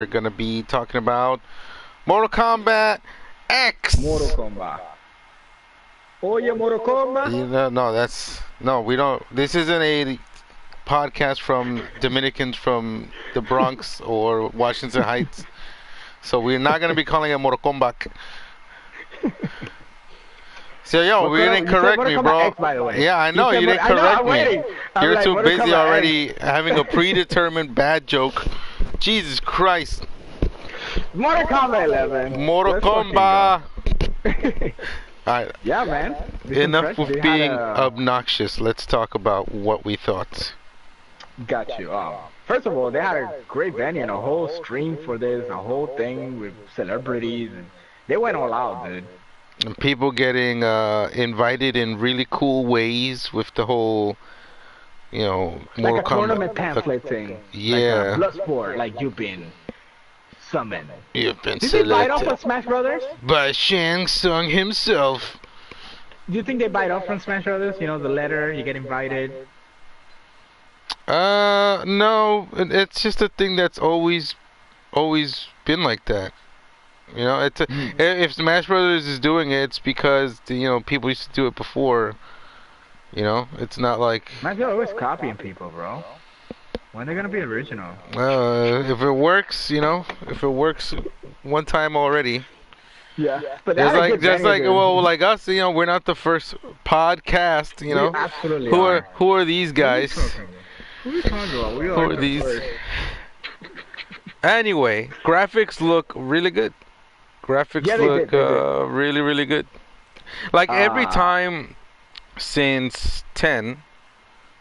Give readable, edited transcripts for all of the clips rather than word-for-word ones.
We're gonna be talking about Mortal Kombat Mortal X. Kombat. Oye, Mortal Kombat. No, that's no. We don't. This isn't a podcast from Dominicans from the Bronx or Washington Heights. So we're not gonna be calling it Mortal Kombat. So yo, you didn't You said correct Mortal me, Kombat bro. X, by the way. Yeah, I You know said you didn't I know. correct I'm me. waiting. I'm You're like too Mortal busy Kombat already having a predetermined bad joke. Jesus Christ. Mortal Kombat 11. Mortal Let's fucking go. Kombat. Alright, Yeah, man. This enough impression. with They had being a. obnoxious. Let's talk about what we thought. Got you. First of all, they had a great venue and a whole stream for this, a whole thing with celebrities, and they went all out, dude. And people getting invited in really cool ways with the whole, Like Mortal a tournament Kombat. pamphlet thing, like a Yeah, blood sport, like you've been summoned. you've been Did they bite off selected on Smash Brothers? by Shang Tsung himself. Do you think they bite off from Smash Brothers? You know, the letter, you get invited. No, it's just a thing that's always been like that. If Smash Brothers is doing it, it's because people used to do it before. It's not like Smash Brothers always copying people, bro. When they gonna be original? if it works, if it works one time already. Yeah, but they Just had a like good just venue, like dude. well, like us, we're not the first podcast. We absolutely Who are. who are these guys? Who are you talking about? We Who are are the these? first. Anyway, graphics look really good. Graphics Yeah, they look did. They did. really really good. Like every Ah, time since 10,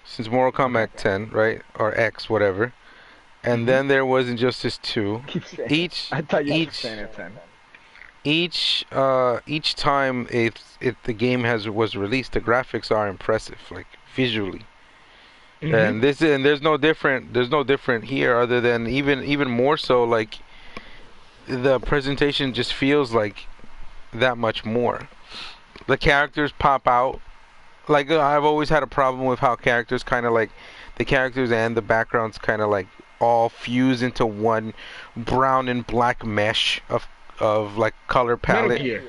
since Mortal okay. Kombat 10, right? Or X, whatever. And Mhm. then there was Injustice 2. Keep saying. Each I thought you keep each saying it, then. each time if the game was released, the graphics are impressive, like visually. Mhm. And there's no different here other than even more so like the presentation just feels like that much more. The characters pop out. Like I've always had a problem with how characters kind of like the characters and the backgrounds kind of like all fuse into one brown and black mesh of like color Metal palette. Gear.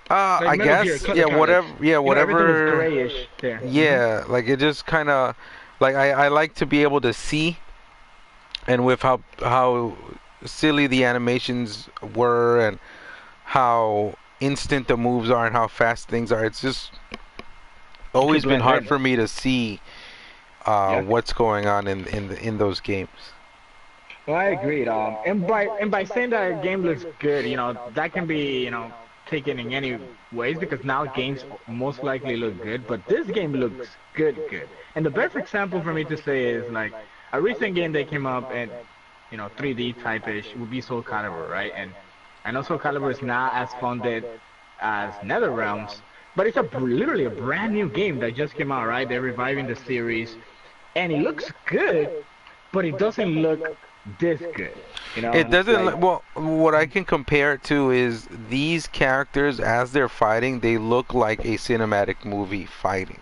Like I Metal Gear, guess color yeah, palette. Everything is whatever. grayish there. Mhm. Yeah, like it just kind of like I like to be able to see, and with how silly the animations were and how instant the moves are and how fast things are, it's just You could always been blend hard in. for me to see Yeah. what's going on in those games. Well, I agreed. And by saying that a game looks good, that can be, taken in any ways because now games most likely look good, but this game looks good, good. And the best example for me to say is like a recent game that came up and 3D type-ish would be Soul Calibur, right? And I know Soul Calibur is not as funded as NetherRealms, but it's literally a brand new game that just came out, right? They're reviving the series, and it looks good, but it doesn't look this good. It doesn't. Like Well, what I can compare it to is these characters as they're fighting, they look like a cinematic movie fighting.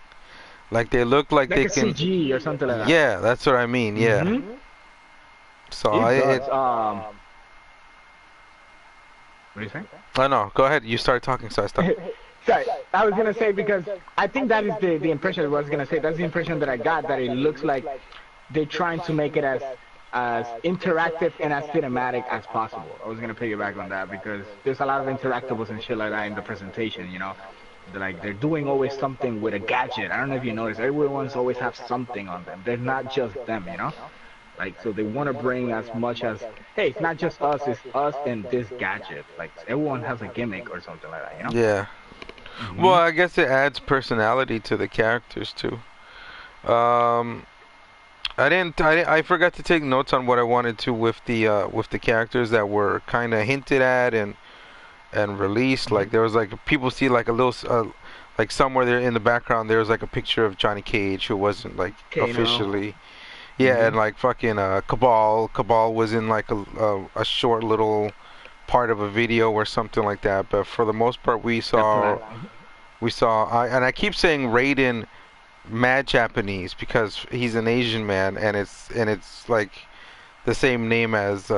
Like they look like like they a can. CG or something like that. Yeah, that's what I mean. Yeah. Mm-hmm. So It does. What do you say? I know. Go ahead. You start talking, so I stop. Sorry, I was gonna say because I think that is the impression I was gonna say. That's the impression that I got, that it looks like they're trying to make it as interactive and as cinematic as possible. I was gonna piggyback on that because there's a lot of interactables and shit like that in the presentation. They're doing always something with a gadget. I don't know if you noticed. Everyone's always have something on them. They're not just them. Like, so they want to bring as much as, hey, it's not just us, it's us and this gadget. Like, everyone has a gimmick or something like that. Yeah. Well, Hmm. I guess it adds personality to the characters too. Um, I forgot to take notes on what I wanted to with the characters that were kind of hinted at and released. Like there was like people see like a little like somewhere there in the background there was like a picture of Johnny Cage who wasn't like Kano. officially. Yeah, Hmm. and like fucking Cabal was in like a short little part of a video or something like that. But for the most part, That's last. and I keep saying Raiden mad Japanese because he's an Asian man, and it's like the same name as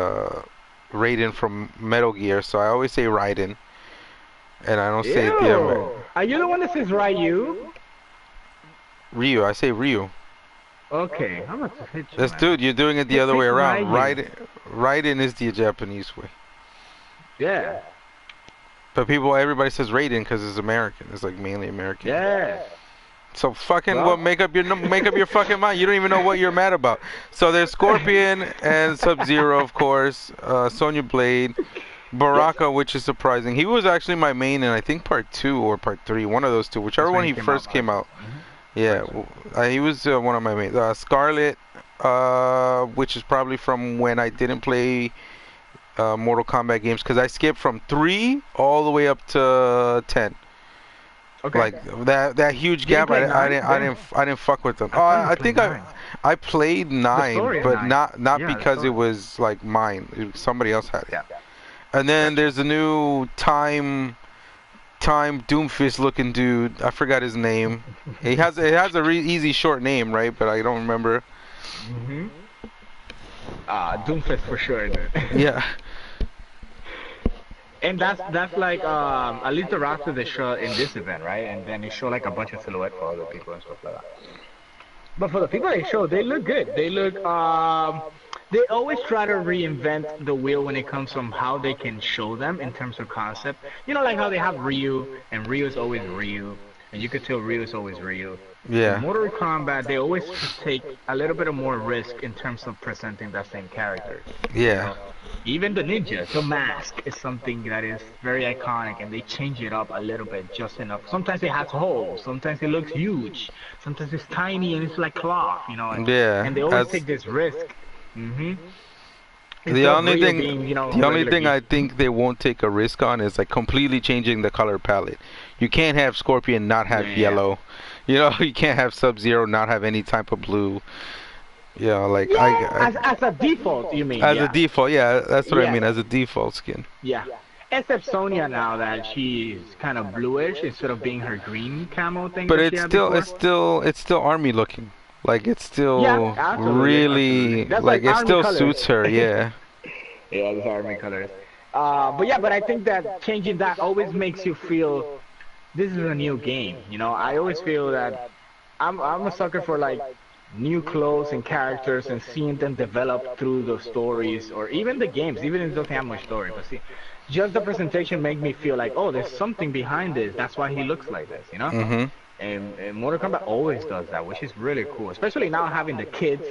Raiden from Metal Gear, so I always say Raiden, and I don't say the Ew. Are you the one that says Ryu? Ryu. I say Ryu. Okay, I'm about to hit you, This man. dude, you're doing it the other way Pick around. Ryu. Raiden is the Japanese way. Yeah. But everybody says Raiden because it's American. It's like mainly American. Yeah. So fucking Well, make up your fucking mind. You don't even know what you're mad about. So there's Scorpion and Sub-Zero, of course. Sonya Blade, yes. Baraka, which is surprising. He was actually my main in I think part 2 or part 3, one of those two, whichever That's when one he he first came out. Mm-hmm. Yeah, First. he was one of my main. Scarlet, which is probably from when I didn't play Mortal Kombat games because I skipped from 3 all the way up to 10. Okay. Like that huge Did you gap, play 9? I didn't fuck with them. I thought you I played think 9. I played The 9, story is but 9. not Yeah, the because it story. was like mine. Somebody else had it. Yeah. And then Gotcha. there's a new Time Doomfist looking dude. I forgot his name. It has a easy short name, right? But I don't remember. Mm-hmm. Doomfist for sure. Yeah. And that's like at least the roster they show in this event, right? And then they show like a bunch of silhouette for other people and stuff like that. But for the people they show, they look good. They look they always try to reinvent the wheel when it comes from how they can show them in terms of concept. You know, like how they have Ryu, and Ryu is always Ryu, and you could tell Ryu is always Ryu. Yeah. In Mortal Kombat, they always take a little bit of more risk in terms of presenting that same character. Yeah. Even the ninja, the mask is something that is very iconic, and they change it up a little bit, just enough. Sometimes it has holes, sometimes it looks huge, sometimes it's tiny and it's like cloth, you know. Yeah. And they always take this risk. Mm-hmm. The only thing, being, you know, the only regular thing I geek. think they won't take a risk on is like completely changing the color palette. You can't have Scorpion not have Yeah. yellow. You know, you can't have Sub-Zero not have any type of blue. You know, like Yeah, as a default, you mean? as Yeah. a default, yeah, that's what I Yeah. mean, as a default skin. Yeah. Except Sonya now that she's kind of bluish instead of being her green camo thing But that it's she had still, before. it's still army looking. Like it's still Yeah, absolutely, really, absolutely. That's like like it army still colors. suits her. Yeah. Yeah, those army colors. But I think that changing that always makes you feel this is a new game. You know, I always feel that I'm a sucker for like new clothes and characters and seeing them develop through the stories or even the games, even if it doesn't have much story. But see, just the presentation make me feel like, oh, there's something behind this. That's why he looks like this, you know? Mhm. And Mortal Kombat always does that, which is really cool. Especially now having the kids.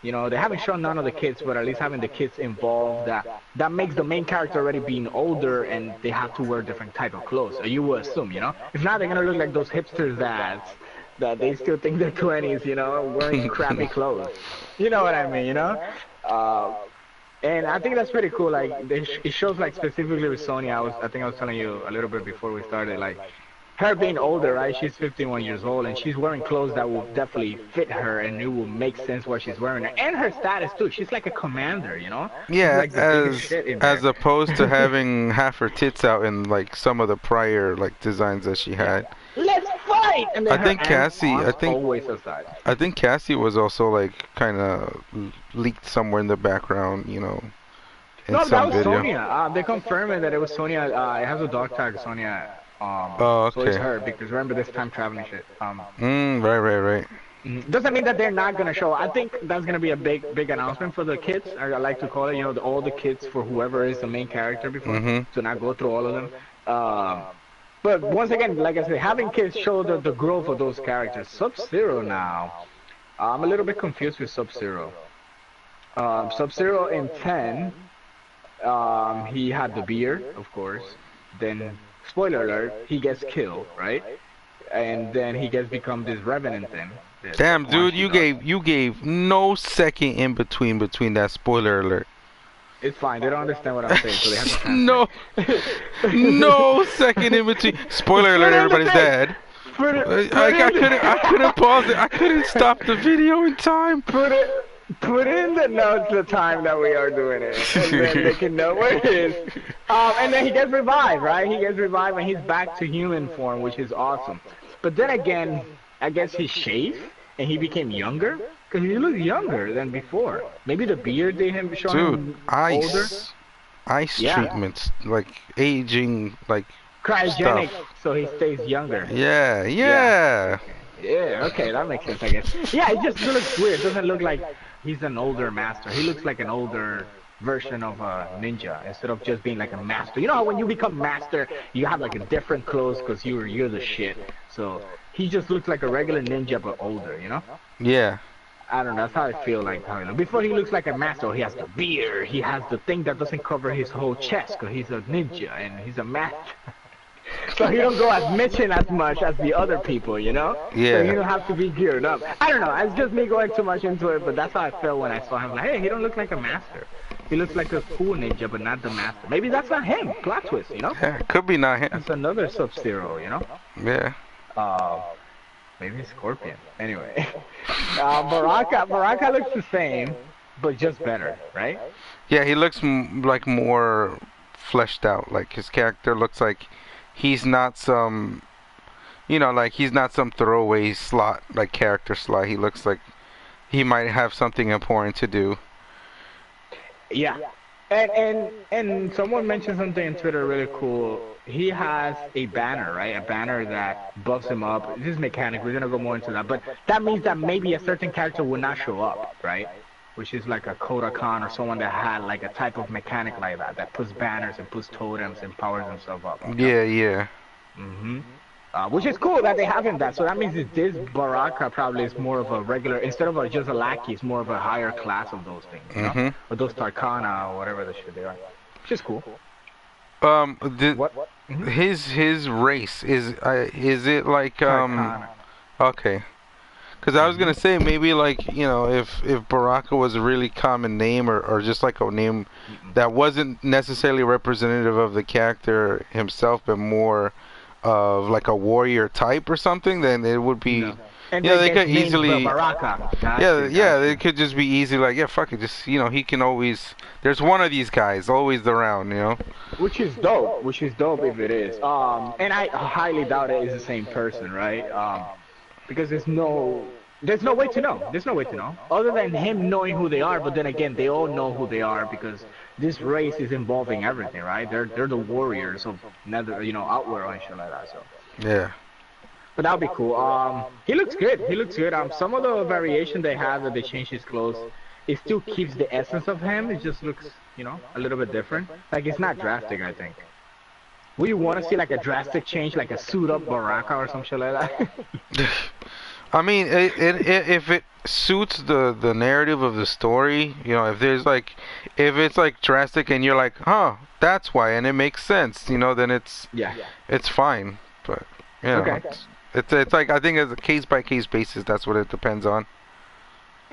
You know, they haven't shown none of the kids, but at least having the kids involved, that makes the main character already being older and they have to wear different type of clothes. Or you would assume, you know? If not, they're gonna look like those hipsters that they still think they're 20s, you know, wearing crappy clothes. You know what I mean, you know? And I think that's pretty cool. Like, it shows like specifically with Sonya. I think I was telling you a little bit before we started, like her being older, right? She's 51 years old, and she's wearing clothes that will definitely fit her, and it will make sense what she's wearing. And her status too. She's like a commander, you know? Yeah, She's like the biggest shit in as there. opposed to having half her tits out in like some of the prior like designs that she had. Let's fight! And then I think Cassie, always aside. I think Cassie was also like kind of leaked somewhere in the background, you know, in No, that some was video. Sonya. They confirmed that it was Sonya. It has a dog tag, Sonya. Oh, So it's okay. her because remember this time traveling shit. Right. Doesn't mean that they're not gonna show. I think that's gonna be a big announcement for the kids. I like to call it, you know, all the kids for whoever is the main character before, Mhm. to not go through all of them. But once again, like I said, having kids show the growth of those characters. Sub-Zero now, I'm a little bit confused with Sub-Zero. Sub-Zero in 10, he had the beard, of course. Then, spoiler alert, he gets killed, right? And then he become this revenant thing. this Damn, dude, Quan Chi does. you gave no second in between that spoiler alert. It's fine. They don't understand what I'm saying, so they have to translate. No second in between. Spoiler alert, everybody's dead. I couldn't pause it. I couldn't stop the video in time. Put in the notes the time that we are doing it, and then they can know what it is. And then he gets revived, right? He gets revived and he's back to human form, which is awesome. But then again, I guess he's shaved, and he became younger? Because he looks younger than before. Maybe the beard they him showing Dude, him older. ice Yeah. treatments, like aging, like Cryogenic, stuff. so he stays younger. Yeah, Yeah. yeah. Yeah, okay, that makes sense, I guess. Yeah, it just looks weird. It doesn't look like he's an older master. He looks like an older version of a ninja instead of just being like a master. You know how when you become master, you have like a different clothes because you're the shit. So he just looks like a regular ninja but older, you know? Yeah. I don't know. That's how I feel like how he looks. Before he looks like a master, he has the beard. He has the thing that doesn't cover his whole chest because he's a ninja and he's a master. So he don't go as mission as much as the other people, you know? Yeah. So you don't have to be geared up. I don't know. It's just me going too much into it, but that's how I felt when I saw him. Like, hey, he don't look like a master. He looks like a cool ninja, but not the master. Maybe that's not him. Plot twist, you know? Yeah, could be not him. That's another Sub-Zero, you know? Yeah. Maybe Scorpion. Anyway. Baraka looks the same, but just better, right? Yeah, he looks like more fleshed out. Like his character looks like he's not some, like he's not some throwaway slot, like character slot. He looks like he might have something important to do. Yeah. And someone mentioned something on Twitter really cool. He has a banner, right? A banner that buffs him up. This is mechanic. We're gonna go more into that. But that means that maybe a certain character will not show up, right? Which is like a Kodakan or someone that had like a type of mechanic like that puts banners and puts totems and powers himself up. Yeah, yeah. Mhm. Which is cool that they have him that. So that means that this Baraka probably is more of a regular, instead of just a lackey, it's more of a higher class of those things, you know? Or those Tarkana or whatever the shit they are. Which is cool. His race is it like Tarkana. okay. Because I was gonna say maybe like if Baraka was a really common name or just like a name that wasn't necessarily representative of the character himself, but more of like a warrior type or something, then it would be. No. And They could easily. Baraka. Yeah, it could just be easy. Like, yeah, fuck it. Just he can always. There's one of these guys always around. Which is dope. Which is dope if it is. And I highly doubt it is the same person, right? Because there's no way to know. There's no way to know. Other than him knowing who they are, but then again, they all know who they are because this race is involving everything, right? They're the warriors of Outworld and shit like that. So. Yeah. But that'll be cool. He looks good. He looks good. Some of the variation they have that they change his clothes, it still keeps the essence of him. It just looks, a little bit different. Like it's not drastic, I think. Would you want to see like a drastic change, like a suit up Baraka or some shit like that? I mean, if it suits the narrative of the story, if it's like drastic and you're like, huh, that's why, and it makes sense, then it's fine. But Okay. it's like I think as a case by case basis, that's what it depends on.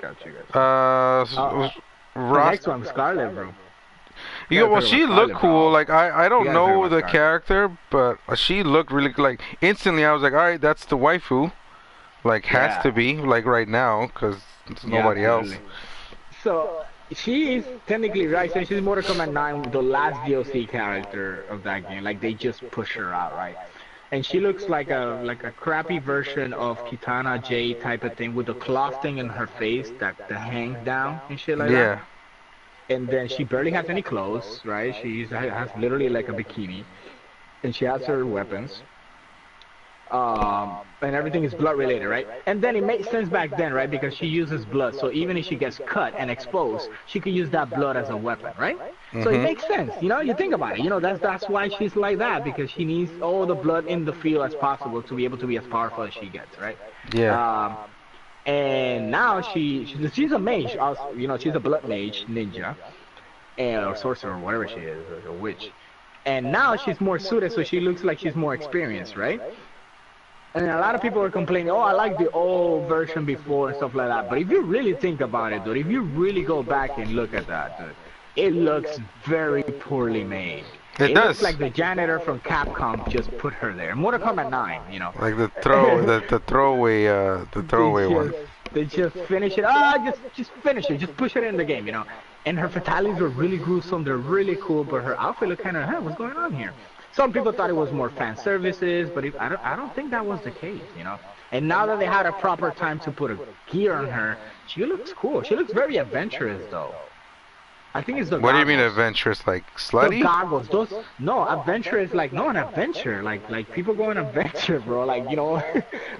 Gotcha. The next one, Scarlet, bro. Well, she looked cool. Like I don't know the Scarlet. character, but she looked really like instantly. I was like, all right, that's the waifu. Like has to be like right now because there's nobody else. So she is technically right. So she's Mortal Kombat 9, the last DLC character of that game. Like they just push her out, right? And she looks like a crappy version of Kitana J type of thing with the cloth thing in her face that hangs down and shit like that. Yeah. And then she barely has any clothes, right? She has literally like a bikini, and she has her weapons. And everything is blood related, right? And then it makes sense back then, right? Because she uses blood, so even if she gets cut and exposed, she could use that blood as a weapon, right? So it makes sense, you think about it, that's why she's like that, because she needs all the blood in the field as possible to be able to be as powerful as she gets, right? Yeah. And now she's a mage, also, she's a blood mage ninja, or sorcerer, or whatever she is, or a witch. And now she's more suited, so she looks like she's more experienced, right? And a lot of people are complaining, oh, I like the old version before and stuff like that. But if you really think about it, dude, if you really go back and look at that, dude, it looks very poorly made. It does. Looks like the janitor from Capcom just put her there. Mortal Kombat 9, Like the throwaway one. They just finish it. Just finish it. Just push it in the game, And her fatalities are really gruesome. They're really cool, but her outfit look kind of, what's going on here? Some people thought it was more fan services, but I don't think that was the case, you know. And now that they had a proper time to put a gear on her, she looks cool. She looks very adventurous, though. I think it's the What do you goggles. mean adventurous? Like The slutty? goggles, those no adventure is like no an adventure, like people go on adventure, bro. Like you know, I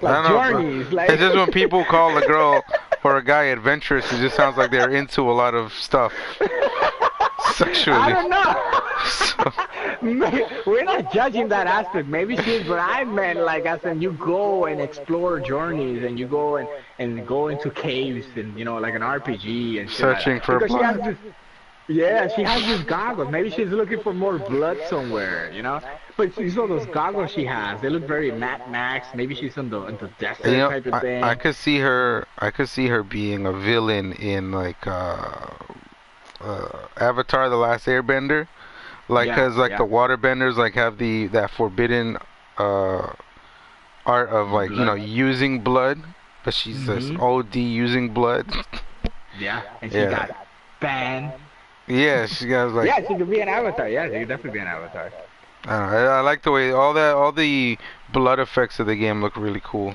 like don't know, bro. journeys. Like It's just when people call a girl or a guy adventurous, it just sounds like they're into a lot of stuff sexually. I don't know. So, We're not judging that aspect. Maybe she is, but I meant like as in you go and explore journeys and you go and go into caves and you know like an RPG and shit searching like that. for Because she has blood. this, yeah, she has these goggles. Maybe she's looking for more blood somewhere, you know. But you saw those goggles she has. They look very Mad Max. Maybe she's in the desert You know, type of thing. I could see her. I could see her being a villain in like Avatar: The Last Airbender, like Yeah, because like yeah. the waterbenders like have that forbidden uh art of like you know Blood. using blood, but she's just Mhm. OD using blood. Yeah, and she Yeah. got banned. Yeah, she got like Yeah, she could be an avatar. Yeah, she could definitely be an avatar. I don't know, I like the way all the blood effects of the game look really cool.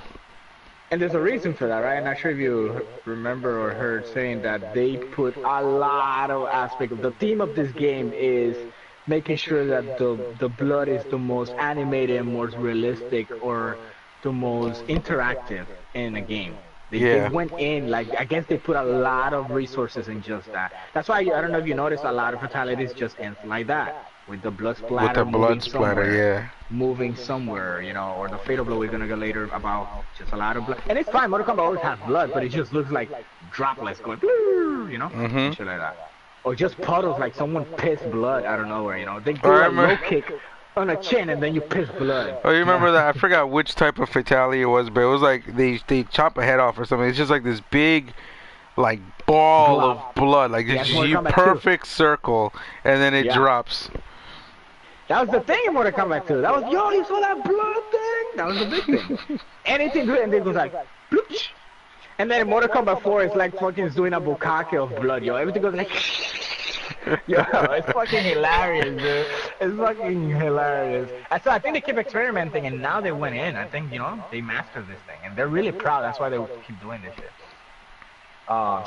And there's a reason for that, right? I'm not sure if you remember or heard saying that they put a lot of aspect of the theme of this game is making sure that the blood is the most animated, most realistic, or the most interactive in a game. They Yeah. went in like I guess they put a lot of resources in just that. That's why I don't know if you noticed a lot of fatalities just ends like that with the blood splatter With the moving blood splatter, somewhere, moving somewhere, you know, or the fatal blow we're gonna get later about just a lot of blood. And it's fine, Mortal Kombat always has blood, but it just looks like droplets going, you know, Mhm. and shit like that. Or just puddles like someone pissed blood out of nowhere, you know. They do I a remember- low kick on a chin and then you piss blood. Oh, you remember that? I forgot which type of fatality it was, but it was like they chop a head off or something. It's just like this big, like ball Blob. of blood, like Yeah, this it's Mortal Kombat 2. perfect circle, and then it Yeah. drops. That was the thing in Mortal Kombat 2. That was, yo, you saw that blood thing? That was the big thing. Anything good, and then it goes like, bloop. And then in Mortal Kombat 4, it's like fucking doing a bukkake of blood, yo. Everything goes like, yo, it's fucking hilarious, dude. It's fucking hilarious. And so I think they keep experimenting, and now they went in. I think, you know, they mastered this thing, and they're really proud. That's why they keep doing this shit.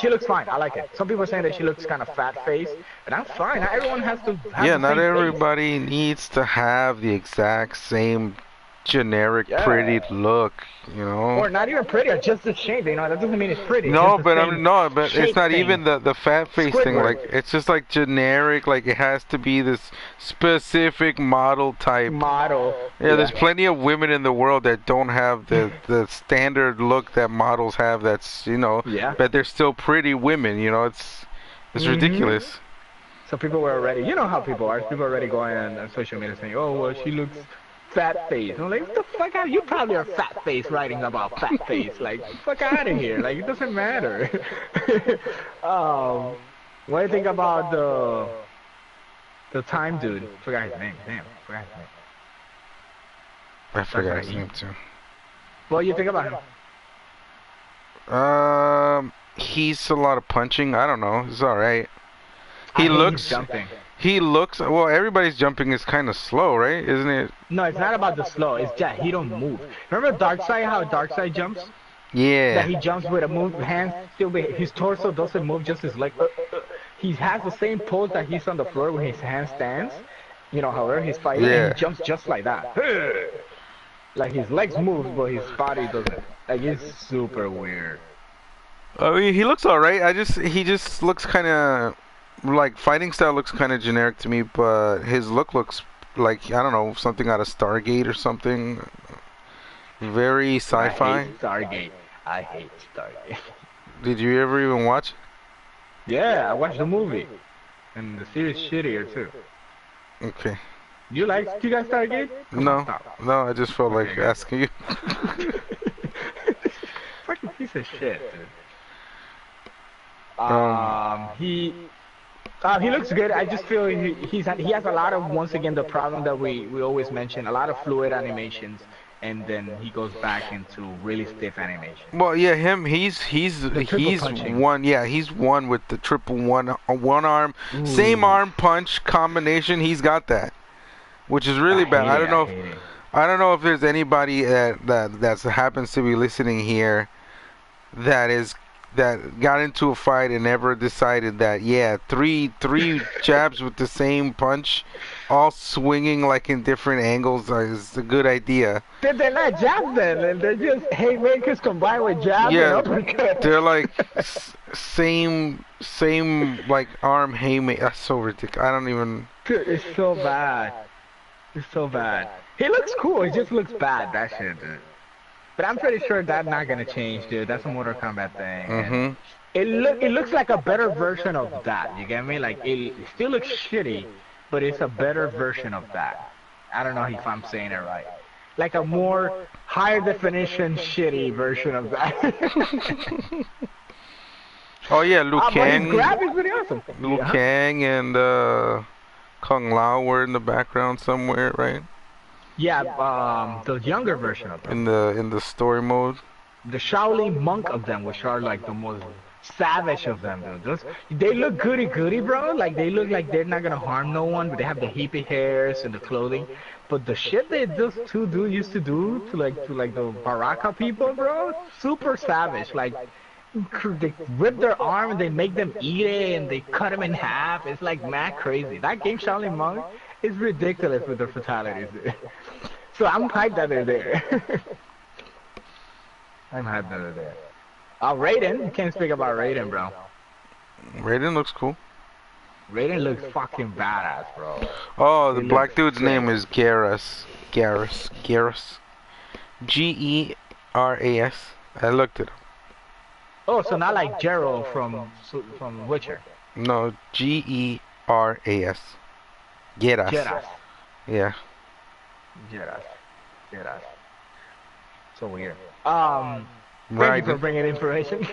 She looks fine. I like it. Some people are saying that she looks kind of fat-faced, but I'm fine. Not everyone has to have Yeah, the not same face. everybody needs to have the exact same generic Yeah. pretty look, you know. Or not even pretty, or just the shape. You know, that doesn't mean it's pretty. It's No, just the but same but it's shape not thing. even the fat face thing. Squidward. Like it's just like generic. Like it has to be this specific model type. model. Yeah, there's plenty of women in the world that don't have the standard look that models have. That's Yeah. but they're still pretty women. It's Mhm. ridiculous. So people were already, you know how people are. People are already going on social media saying, "Oh, well, she looks fat face." I'm like, "What the fuck out? You probably are fat face writing about fat face. Like, fuck out of here. Like, it doesn't matter." What do you think about the time dude? Forgot his name. Damn, forgot his name. I forgot his right. name too. What do you think about him? He's a lot of punching. I don't know. He's all right. I He hate his looks. jumping. He looks. Well, everybody's jumping is kind of slow, right? Isn't it? No, it's not about the slow. It's that he don't move. Remember Darkseid? How Darkseid jumps? Yeah. That he jumps with a move, hands still, his torso doesn't move, just his leg. He has the same pose that he's on the floor when his hand stands. You know, however he's fighting, Yeah. and he jumps just like that. Like his legs move, but his body doesn't. Like it's super weird. I mean, he looks all right. He just looks kind of like fighting style looks kind of generic to me, but his look looks like I don't know something out of Stargate or something. Very sci-fi. I hate Stargate. I hate Stargate. Did you ever even watch? Yeah, I watched the movie, and the series shittier too. Okay. You guys Stargate? Come on, No, stop. no. I just felt like Okay, good. asking you. Fucking piece of shit, dude. He looks good. I just feel he has a lot of, once again, the problem that we always mention, a lot of fluid animations, and then he goes back into really stiff animation. Well, yeah, he's triple punching. one. Yeah, he's one with the triple one arm, same arm punch combination. He's got that. which is I really bad. hate it. I hate it. I don't know if there's anybody that happens to be listening here that is that got into a fight and never decided that yeah, three jabs with the same punch, all swinging like in different angles is a good idea. They're not jabs then. They're just haymakers combined with jabs and Yeah, uppercuts. they're like same like arm haymaker. That's so ridiculous. I don't even. Dude, it's so bad. It's so bad. He looks cool. It just looks bad. That shit, dude. But I'm pretty sure that's not gonna change, dude. That's a Mortal Kombat thing. Mhm. It looks like a better version of that. You get me? Like it still looks shitty, but it's a better version of that. I don't know if I'm saying it right. Like a more higher definition shitty version of that. Oh yeah, Liu But his Kang. graphics pretty awesome. Liu Yeah. Kang and Kung Lao were in the background somewhere, right? Yeah, the younger version of them. In the story mode. The Shaolin monk of them, which are like the most savage of them, dude. They look goody, bro. Like they look like they're not gonna harm no one, but they have the hippie hairs and the clothing. But the shit they those two dudes used to do to like the Baraka people, bro, super savage. Like they rip their arm and they make them eat it and they cut them in half. It's like mad crazy. That game Shaolin Monk is ridiculous with the fatalities. So I'm hyped that they're there. I'm hyped that they're there. Raiden, you can't speak about Raiden, bro. Raiden looks cool. Raiden looks fucking badass, bro. Oh, the He black looks dude's sick. name is Garrus. Garrus. Geras. I looked it up. Oh, so not like Geralt from Witcher. No, Geras. Geras. Geras. Yeah. Geras. So weird. Thank Right. you for bringing information.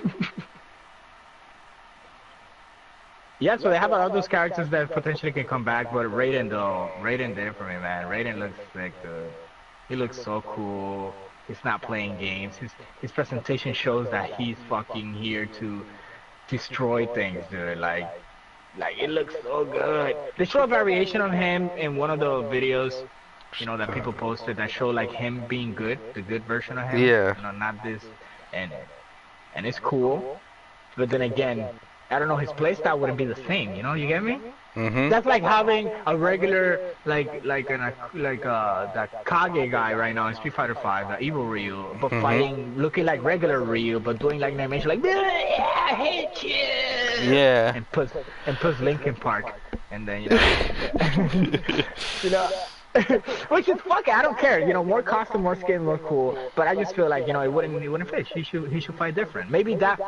Yeah, so they have all those characters that potentially can come back, but Raiden though, Raiden there for me, man. Raiden looks sick, dude. He looks so cool. He's not playing games. His presentation shows that he's fucking here to destroy things, dude. Like it looks so good. They show a variation of him in one of the videos, you know, that people posted that show like him being good, the good version of him. Yeah. You know, not this, and it's cool. But then again, I don't know, his playstyle wouldn't be the same. You know, you get me? Mhm. That's like having a regular that Kage guy right now in Street Fighter 5, the evil Ryu, but fighting looking like regular Ryu, but doing like an animation like yeah, I hate you. Yeah. And puts Linkin Park, and then you know, which is fucking I don't care. You know, more costume, more skin, more cool. But I just feel like it wouldn't fit. He should fight different. Maybe that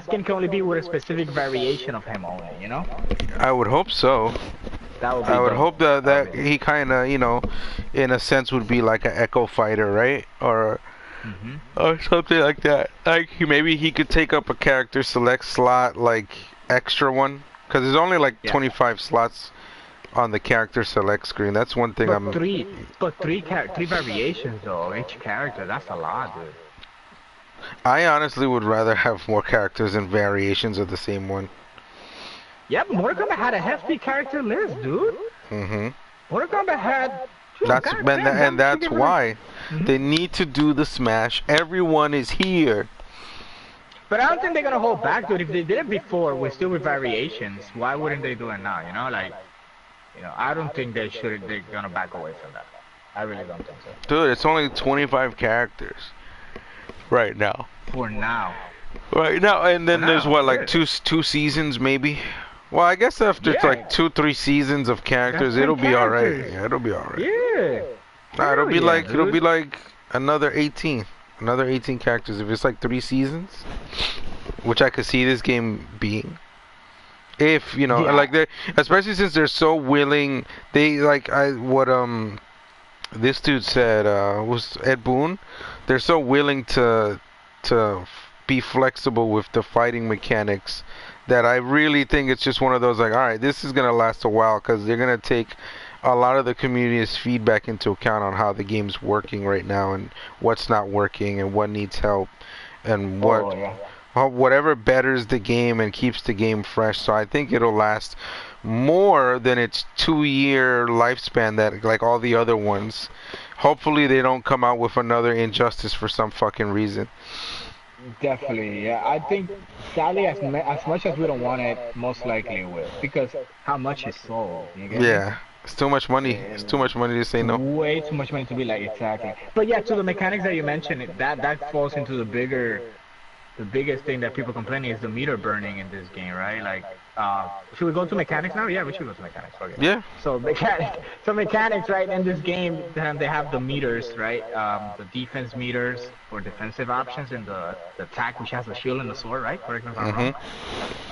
skin can only be with a specific variation of him only. You know. I would hope so. That would be I would dope. hope that he kind of, in a sense would be like an Echo Fighter, right? Or something like that. Like maybe he could take up a character select slot, like extra one, because there's only like 25 slots on the character select screen. That's one thing But three variations though, each character. That's a lot, dude. I honestly would rather have more characters and variations of the same one. Yeah, but Mortal Kombat had a hefty character list, dude. Mortal Kombat had. That's why they need to do the Smash. Everyone is here. But I don't think they're gonna hold back, dude. If they did it before, with variations, why wouldn't they do it now? You know, like, I don't think they're gonna back away from that. I really don't think so. Dude, it's only 25 characters right now. For now. Right now, and then there's what, like good. two seasons maybe. Well, I guess after it's like 2-3 seasons of characters, That's it'll be all right. characters. Yeah, it'll be all right. Yeah. Nah, it'll be Hell yeah, it'll be dude. like another 18 characters if it's like 3 seasons, which I could see this game being. If like they, especially since they're so willing, they this dude said was Ed Boon. They're so willing to be flexible with the fighting mechanics that I really think it's just one of those like, all right, this is gonna last a while because they're gonna take a lot of the community's feedback into account on how the game's working right now and what's not working and what needs help and what whatever betters the game and keeps the game fresh. So I think it'll last more than its 2 year lifespan that like all the other ones. Hopefully they don't come out with another Injustice for some fucking reason. Definitely, yeah. I think sadly, as much as we don't want it, most likely it will because how much is sold. You get me? Yeah, it's too much money. It's too And much money to say no. way too much money to be like exactly. But yeah, to the mechanics that you mentioned, that falls into the biggest thing that people complaining is the meter burning in this game, right? Like, should we go to mechanics now? Yeah, we should go to mechanics. Okay. Yeah. So mechanics, right? In this game, they have the meters, right? The defense meters for defensive options, and the attack, which has the shield and the sword, right? Correct me if I'm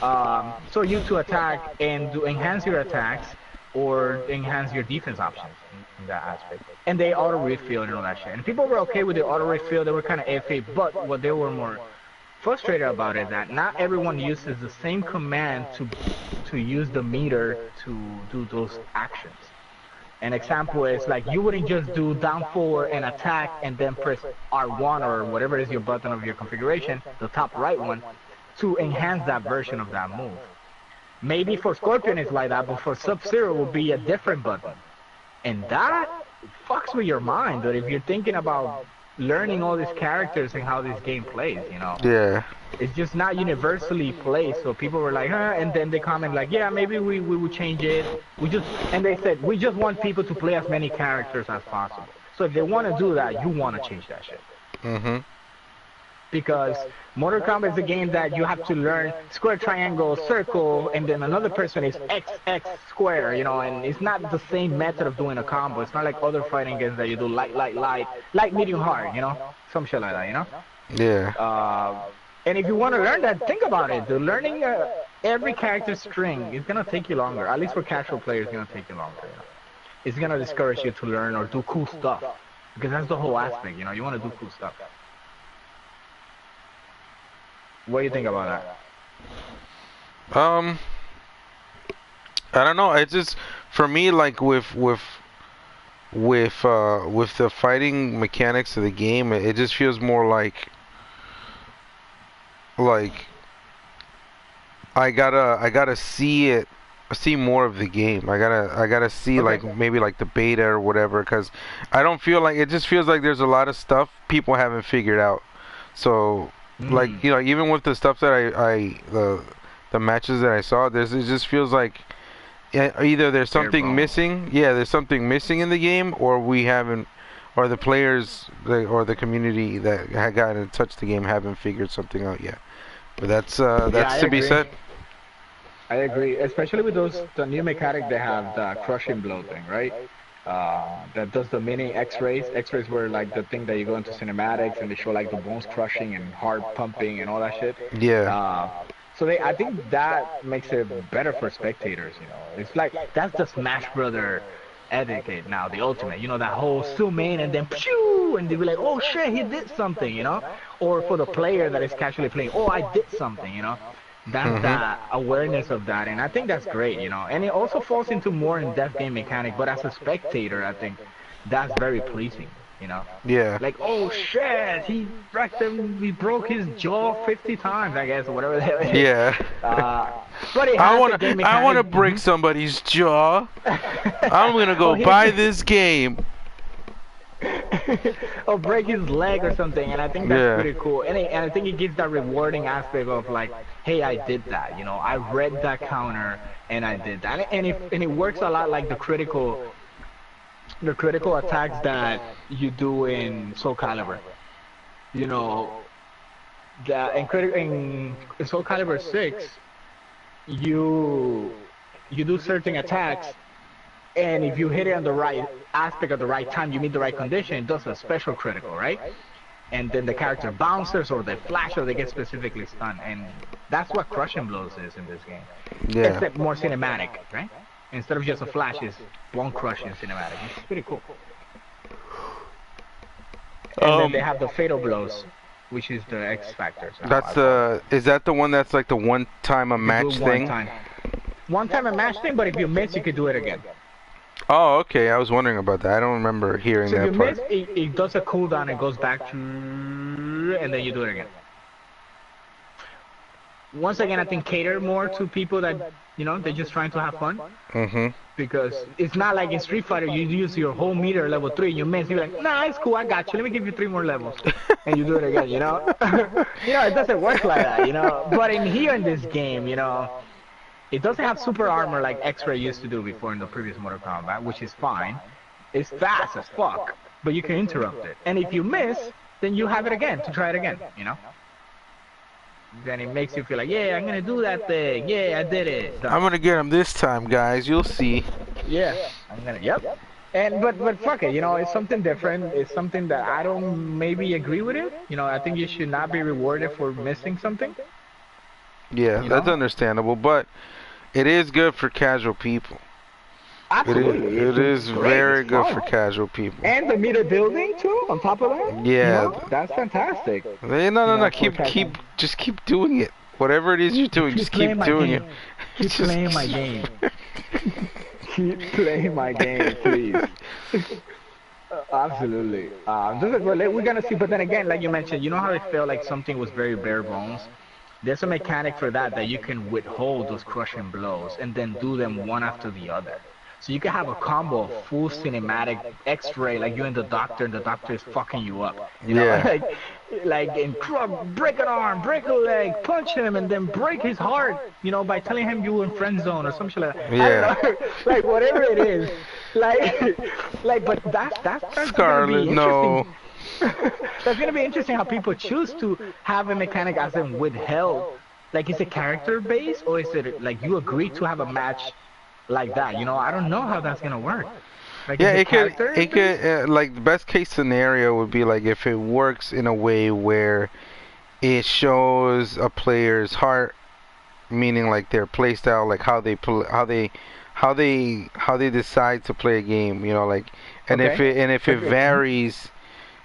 wrong. So you to attack and to enhance your attacks or enhance your defense options in that aspect. And they auto refill and all that shit. And people were okay with the auto refill. They were kind of iffy, but what they were more frustrated about it that not everyone uses the same command to use the meter to do those actions. An example is like you wouldn't just do down forward and attack and then press R1 or whatever is your button of your configuration, the top right one, to enhance that version of that move. Maybe for Scorpion it's like that, but for Sub-Zero will be a different button. And that fucks with your mind, but if you're thinking about learning all these characters and how this game plays, you know. Yeah. It's just not universally played, so people were like, huh, and then they comment like, yeah, maybe we will change it. And they said, we just want people to play as many characters as possible. So if they want to do that, you want to change that shit. Mm-hmm. Because Mortal Kombat is a game that you have to learn square, triangle, circle, and then another person is X, X, square, you know, and it's not the same method of doing a combo. It's not like other fighting games that you do light, medium, hard, you know, some shit like that, you know? Yeah. And if you want to learn that, think about it. The learning every character string is going to take you longer. At least for casual players, it's going to take you longer, you know? It's going to discourage you to learn or do cool stuff. Because that's the whole aspect, you know, you want to do cool stuff. What do you think about that? I don't know. It's just for me, like with the fighting mechanics of the game, it just feels more like I gotta see more of the game. I gotta see Okay. like maybe like the beta or whatever, because I don't feel like it just feels like there's a lot of stuff people haven't figured out. So like even with the stuff that the matches that I saw, it just feels like either there's something missing, there's something missing in the game, or we haven't, or the players or the community that had gotten to touch the game haven't figured something out yet. But that's to be said. I agree, especially with the new mechanic they have, the crushing blow thing, right? That does the mini X-rays. X-rays were like the thing that you go into cinematics and they show like the bones crushing and heart pumping and all that shit. Yeah. So I think that makes it better for spectators. You know, it's like that's the Smash Brother etiquette now, the ultimate. You know, that whole zoom in and then pew, and they be like, oh shit, he did something. You know, or for the player that is casually playing, oh I did something. You know. That's the awareness of that, and I think that's great, you know. And it also falls into more in-depth game mechanic, but as a spectator, I think that's very pleasing, you know. Yeah. Like, oh shit, he broke his jaw 50 times, I guess, or whatever the hell it is. Yeah. But it I has wanna the game mechanic. I wanna break somebody's jaw. I'm gonna go buy this game. Or break his leg or something, and I think that's pretty cool. And I think it gives that rewarding aspect of like, hey, I did that. You know, I read that counter and I did that. And it works a lot like the critical attacks that you do in Soul Calibur. You know, that in Soul Calibur 6, you do certain attacks. And if you hit it on the right aspect at the right time, you meet the right condition, it does a special critical, right? And then the character bounces or they flash or they get specifically stunned. And that's what crushing blows is in this game. Yeah. Except more cinematic, right? Instead of just a flash, it's one crushing cinematic. It's pretty cool. And then they have the fatal blows, which is the X factor. So Is that the one that's like the one time a match thing? One time a match thing, but if you miss, you could do it again. Oh, okay. I was wondering about that. I don't remember hearing so that if you part. miss, it does a cooldown, it goes back to, and then you do it again. once again, I think cater more to people that they're just trying to have fun. Mhm. Because it's not like in Street Fighter you use your whole meter level 3 and you miss. You're like, nah, it's cool, I got you. Let me give you 3 more levels, and you do it again. It doesn't work like that. But in here in this game, it doesn't have super armor like X-Ray used to do before in the previous Mortal Kombat, which is fine. It's fast as fuck, but you can interrupt it. And if you miss, then you have it again to try it again. Then it makes you feel like, yeah, I'm gonna do that thing. Yeah, I did it. I'm Done. gonna get him this time, guys. You'll see. Yeah, I'm gonna. Yep. And but fuck it, it's something different. It's something that I don't maybe agree with it. I think you should not be rewarded for missing something. Yeah, You that's know. understandable, but it is good for casual people. Absolutely, It it's is great. It's very good for fun. casual people. And the meter building too. On top of that, Yeah. that's fantastic. No. For casual. Just keep doing it. Whatever it is you're doing, Keep just playing keep my doing it. game. Keep playing my game. Keep playing my game, please. Absolutely. We're gonna see, but then again, like you mentioned, how it felt like something was very bare bones. There's a mechanic for that you can withhold those crushing blows and then do them one after the other. So you can have a combo of full cinematic X-ray, like you and the doctor is fucking you up. Yeah. Like in break an arm, break a leg, punch him, and then break his heart, by telling him you in friend zone or some shit like that. I Yeah. don't know, like whatever it is, like, but that's gonna be Scarlet, no. interesting. That's gonna be interesting how people choose to have a mechanic as in withheld. Like, is it character based or is it like you agree to have a match like that? I don't know how that's gonna work. Like, Yeah, is it it character based? could like the best case scenario would be like if it works in a way where it shows a player's heart, meaning like their play style, like how they decide to play a game, like, Okay. and if it Okay. Mhm. varies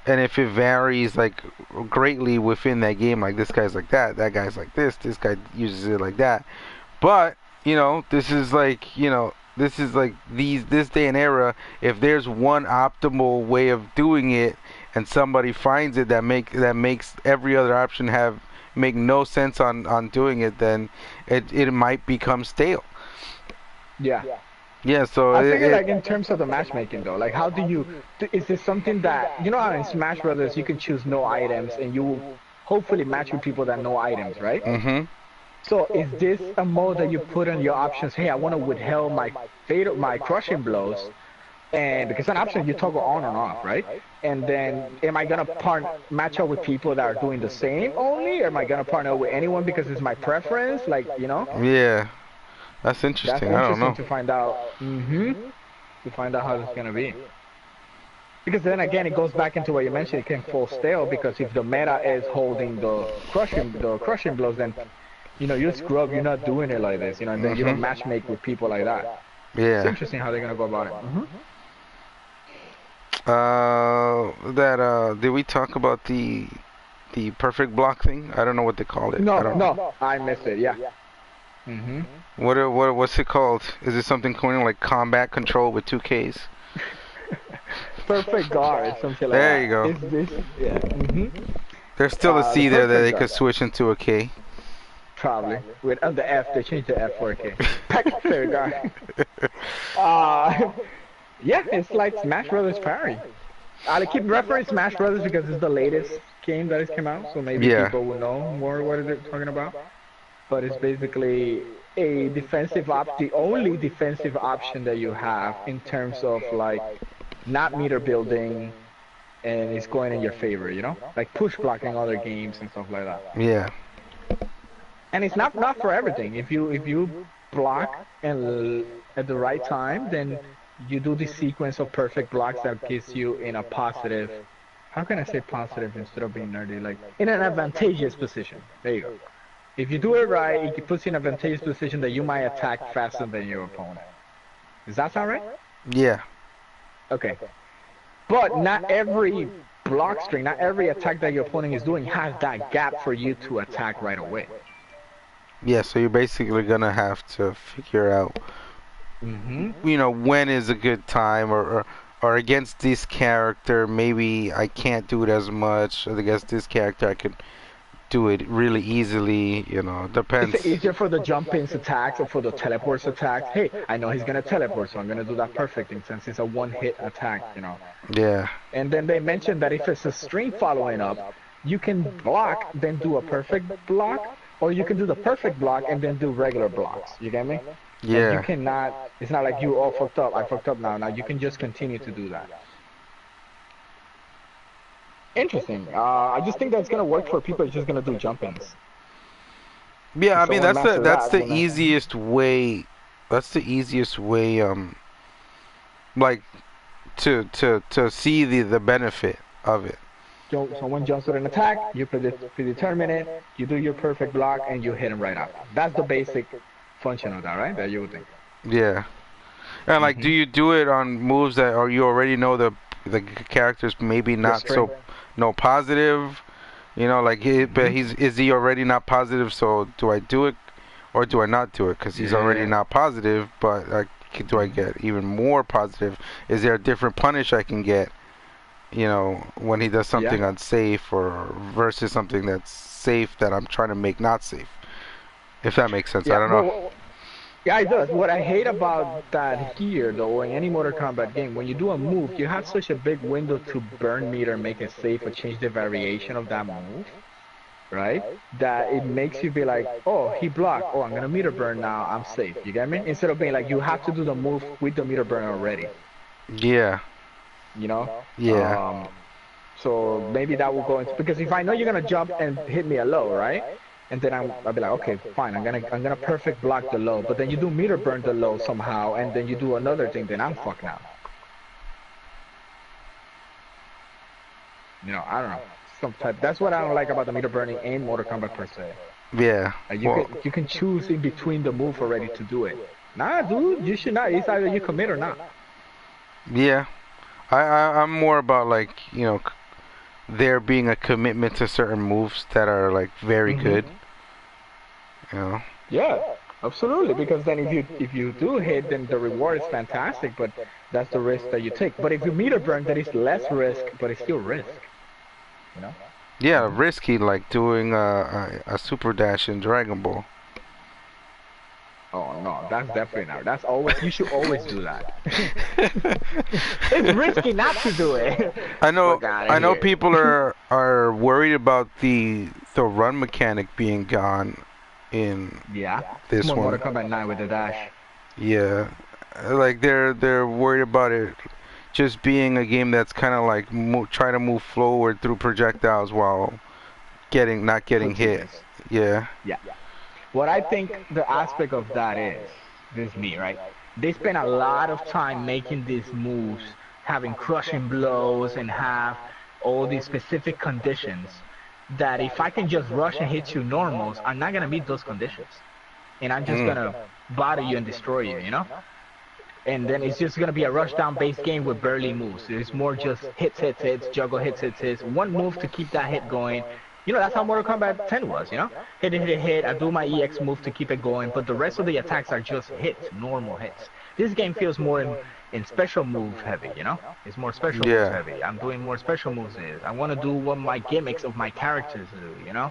and if it varies like greatly within that game, like this guy's like that guy's like this guy uses it like that. But this is like this day and era. If there's one optimal way of doing it, and somebody finds it that makes every other option make no sense on doing it, then it might become stale. Yeah. Yeah. So I figure like in terms of the matchmaking though, like how do you is this something that how in Smash Brothers you can choose no items and you hopefully match with people that know items, right? Mhm. So is this a mode that you put in your options? Hey, I want to withhold my crushing blows, and because an option you toggle on and off, right? And then am I gonna match up with people that are doing the same only, or am I gonna partner with anyone because it's my preference? Like, Yeah. That's that's interesting. I don't interesting know. to find out. To find out how it's gonna be. Because then again, it goes back into what you mentioned. It can fall stale because if the meta is holding the crushing blows, then you're scrub. You're not doing it like this. And then you don't Mhm. match make with people like that. It's Yeah. interesting how they're gonna go about it. That did we talk about the perfect block thing? I don't know what they call it. I No, don't. no, I missed it. Yeah. hmm What's it called? Is it something going like combat control with two Ks? Perfect guard, something like There you that. go. Is this? Yeah. There's still a The C there that perfect they could guard. switch into a K. Probably. With the F, they changed the F for a K. Perfect guard. Uh, yeah, it's like Smash Brothers Parry. I keep referencing Smash Brothers because it's the latest game that has come out, so maybe Yeah. people will know more what they're talking about. But it's basically the only defensive option that you have in terms of like not meter building, and it's going in your favor, like push blocking other games and stuff like that. Yeah. And it's not for everything. If you block and at the right time, then you do the sequence of perfect blocks that gives you in a positive. How can I say positive instead of being nerdy? Like in an advantageous position. There you go. If you do it right, it puts you in an advantageous position that you might attack faster than your opponent. Does that sound right? Yeah. Okay. But not every block string, not every attack that your opponent is doing has that gap for you to attack right away. Yeah. So you're basically gonna have to figure out, Mm-hmm. when is a good time, or against this character maybe I can't do it as much. Or against this character I could do it really easily. You know, Is it depends. easier for the jump-ins attacks or for the teleports attacks? Hey, I know he's gonna teleport, so I'm gonna do that perfect thing since it's a one-hit attack. Yeah, And then they mentioned that if it's a string following up, you can block, then do a perfect block, or you can do the perfect block and then do regular blocks. You get me? Like you yeah. cannot. It's not like you all fucked up. I fucked up now. Now you can just continue to do that. Interesting. I just think that's gonna work for people who's just gonna do jump-ins. Yeah, If I mean someone masters that's that, the then easiest way. That's the easiest way. Like to see the benefit of it. someone jumps with an attack, you predetermine it, you do your perfect block, and you hit him right after. That's the basic function of that, right? That you would think. Yeah. And like, do Hmm. you do it on moves that or you already know the character's maybe The not so string. no positive? You know, like but Hmm. he's is he already not positive? So do I do it or do I not do it? Because he's already Yeah. not positive, but like, do I Hmm. get even more positive? Is there a different punish I can get? You know, when he does Yeah. something unsafe or versus something that's safe that I'm trying to make not safe. If that makes sense, I Yeah. don't know. Well, yeah, it does. What I hate about that here, though, in any Mortal Kombat game, when you do a move, you have such a big window to burn meter, make it safe, or change the variation of that move, right? That it makes you be like, oh, he blocked. Oh, I'm gonna meter burn now. I'm safe. You get me? Instead of being like, you have to do the move with the meter burn already. Yeah, You know? yeah, Um, so maybe that will go into because if I know you're gonna jump and hit me a low, right? And then I'll be like, okay, fine, I'm gonna perfect block the low. But then you do meter burn the low somehow, and then you do another thing, then I'm fucked now. I don't know. Some type. That's what I don't like about the meter burning in Mortal Kombat per se. yeah. Like you Well, can you can choose in between the move already to do it. Nah, dude, you should not. It's either you commit or not. yeah. I'm more about like there being a commitment to certain moves that are like very Hmm. good. You know. Yeah, absolutely. Because then if you do hit, then the reward is fantastic, but that's the risk that you take. But if you meter burn, that is less risk, but it's still risk. You know? Yeah, risky like doing a super dash in Dragon Ball. Oh no, that's definitely not. That's always you should always do that. It's risky not to do it. I know Fuck out of I know here. people are worried about the run mechanic being gone in Yeah, it's this more Mortal one. Kombat 9 with the dash. Yeah, like they're worried about it just being a game that's kind of like trying to move forward through projectiles while getting not getting hit. Footsiness. Yeah. Yeah. What I think the aspect of that is, this is me, right? They spend a lot of time making these moves, having crushing blows and have all these specific conditions that if I can just rush and hit you normals, I'm not gonna meet those conditions. And I'm just Mm. gonna body you and destroy you? And then it's just gonna be a rush down base game with barely moves. It's more just hits, hits, hits, juggle, hits, hits, hits. One move to keep that hit going. That's how Mortal Kombat 10 was. Hit, hit, hit, hit. I do my EX move to keep it going, but the rest of the attacks are just hits, normal hits. This game feels more in special move heavy. It's more special moves Yeah. heavy. I'm doing more special moves. I want to do what my gimmicks of my characters do.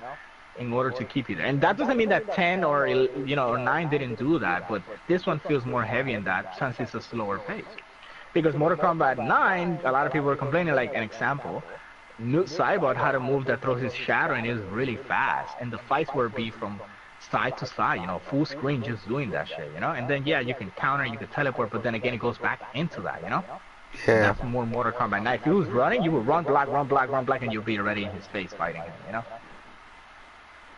In order to keep you there. And that doesn't mean that 10 or 9 didn't do that, but this one feels more heavy in that since it's a slower pace. Because Mortal Kombat 9, a lot of people were complaining, like an example, Cybot had a move that throws his shadow and is really fast, and the fights were be from side to side, full screen just doing that shit. And then yeah, you can counter, you can teleport, but then again it goes back into that. And Yeah. that's more Mortal Kombat 9. If he was running, you would run block, run block, run block, and you'll be already in his face fighting him.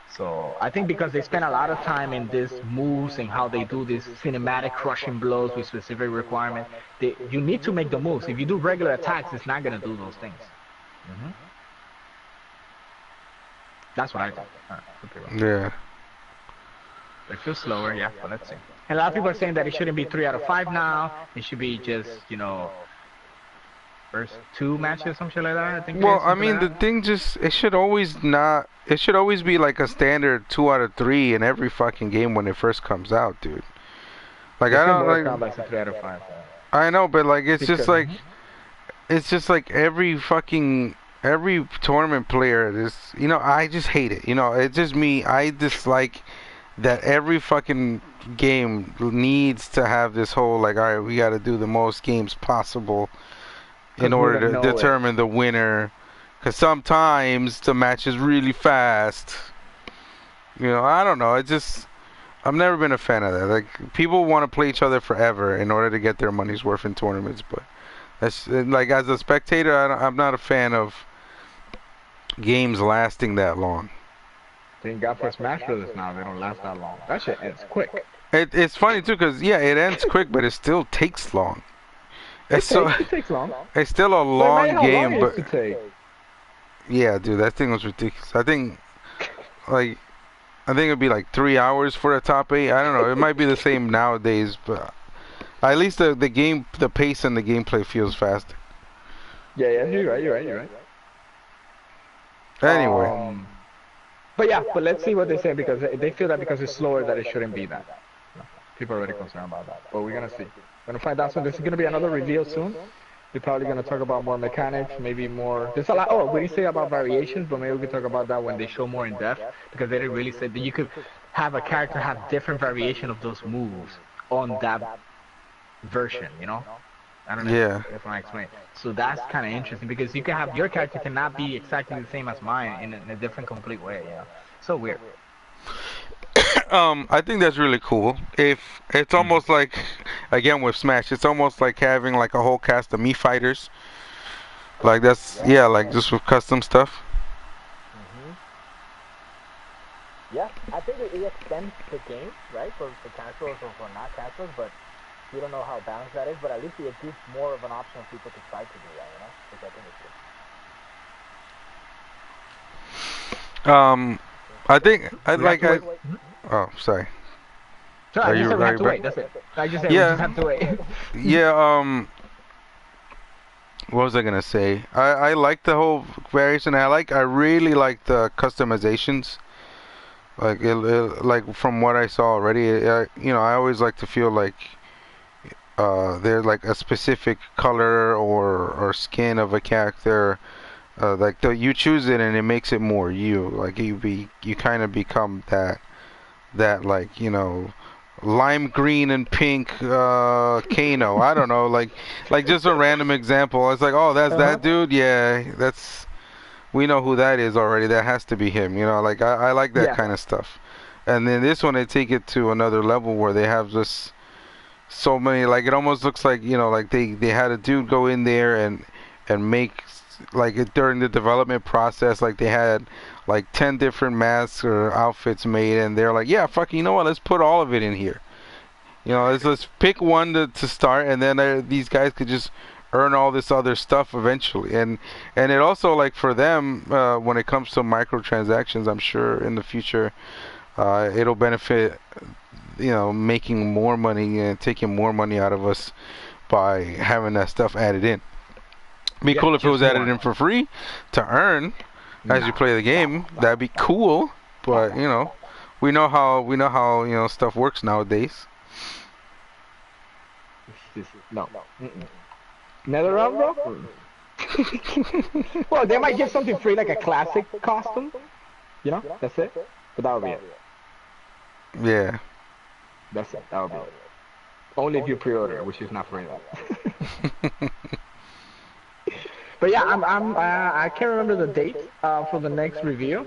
So I think because they spend a lot of time in these moves and how they do these cinematic crushing blows with specific requirements, you need to make the moves. If you do regular attacks, it's not gonna do those things. Hmm. That's what I think. Could be wrong. Yeah. It feels slower, yeah, but let's see. And a lot of people are saying that it shouldn't be 3 out of 5 now. It should be just first 2 matches, some shit like that. I think it Well, is I something mean, the like that. thing just it should always not. It should always be like a standard 2 out of 3 in every fucking game when it first comes out, dude. Like They I say don't Mortal like. Kombat's a 3 out of 5. I know, but like Because it's just like every fucking every tournament player is, I just hate it. It's just me. I dislike that every fucking game needs to have this whole like, all right, we got to do the most games possible in Because we order don't to know it. determine the winner. Because sometimes the match is really fast. I don't know. I've never been a fan of that. Like, people want to play each other forever in order to get their money's worth in tournaments, but that's like, as a spectator, I'm not a fan of games lasting that long. Thank God for Smash Brothers now. They don't last that long. That shit ends quick. It's funny too, because yeah, it ends quick, but it still takes long. It's so It takes long. it's still a But imagine long how long game, it but used to take. yeah, dude, that thing was ridiculous. Like I think it'd be like 3 hours for a top eight. I don't know. It might be the same nowadays, but at least the game, the pace and the gameplay feels faster. Yeah, you're right. Anyway, But yeah, but let's see what they say because they feel that because it's slower that it shouldn't be that. People are already concerned about that. But we're gonna see. We're gonna find out soon. There's gonna be another reveal soon. They're probably gonna talk about more mechanics, maybe more. There's a lot. Oh, we didn't say about variations, but maybe we can talk about that when they show more in depth because they didn't really say that you could have a character have different variation of those moves on that version. I don't know yeah. if I explain. So that's kind of interesting because you can have your character cannot be exactly the same as mine in a different, complete way. So weird. I think that's really cool. If it's almost like, again with Smash, it's almost like having like a whole cast of Mii fighters. Like that's yeah, like just with custom stuff. Yeah, I think it extends the game, right, for casuals or for not casuals, but we don't know how balanced that is, but at least it gives more of an option for people to try to do that, which I think is good. I think I We have like to I. wait. Oh, sorry. So I Are just you said we are have you to back? wait, that's it. I just said we just Yeah, have to wait. yeah. What was I gonna say? I like the whole variation. I really like the customizations. Like like from what I saw already, I always like to feel like there's like a specific color or skin of a character. Like you choose it and it makes it more you. Like you kind of become that like lime green and pink Kano. I don't know, like just a random example. It's like, oh, that's Uh-huh. that dude. Yeah, we know who that is already. That has to be him. Like I like that Yeah. kind of stuff. And then this one, they take it to another level where they have just so many. Like it almost looks like like they had a dude go in there and make like during the development process, like they had like 10 different masks or outfits made, and they're like, yeah, fuck, you know what? Let's put all of it in here. Let's pick one to start, and then these guys could just earn all this other stuff eventually. And it also, like, for them, when it comes to microtransactions, I'm sure in the future it'll benefit, making more money and taking more money out of us by having that stuff added in. Be Yeah, cool if it was just added more. in for free to earn as you Nah. play the game. That'd be cool, but we know how stuff works nowadays. No. Another round, bro? Well, they might give something free like a classic costume. That's it. But that would be it. Yeah. That's it. That would be it. Only if you pre-order, which is not free though. But yeah, I can't remember the date for the next review.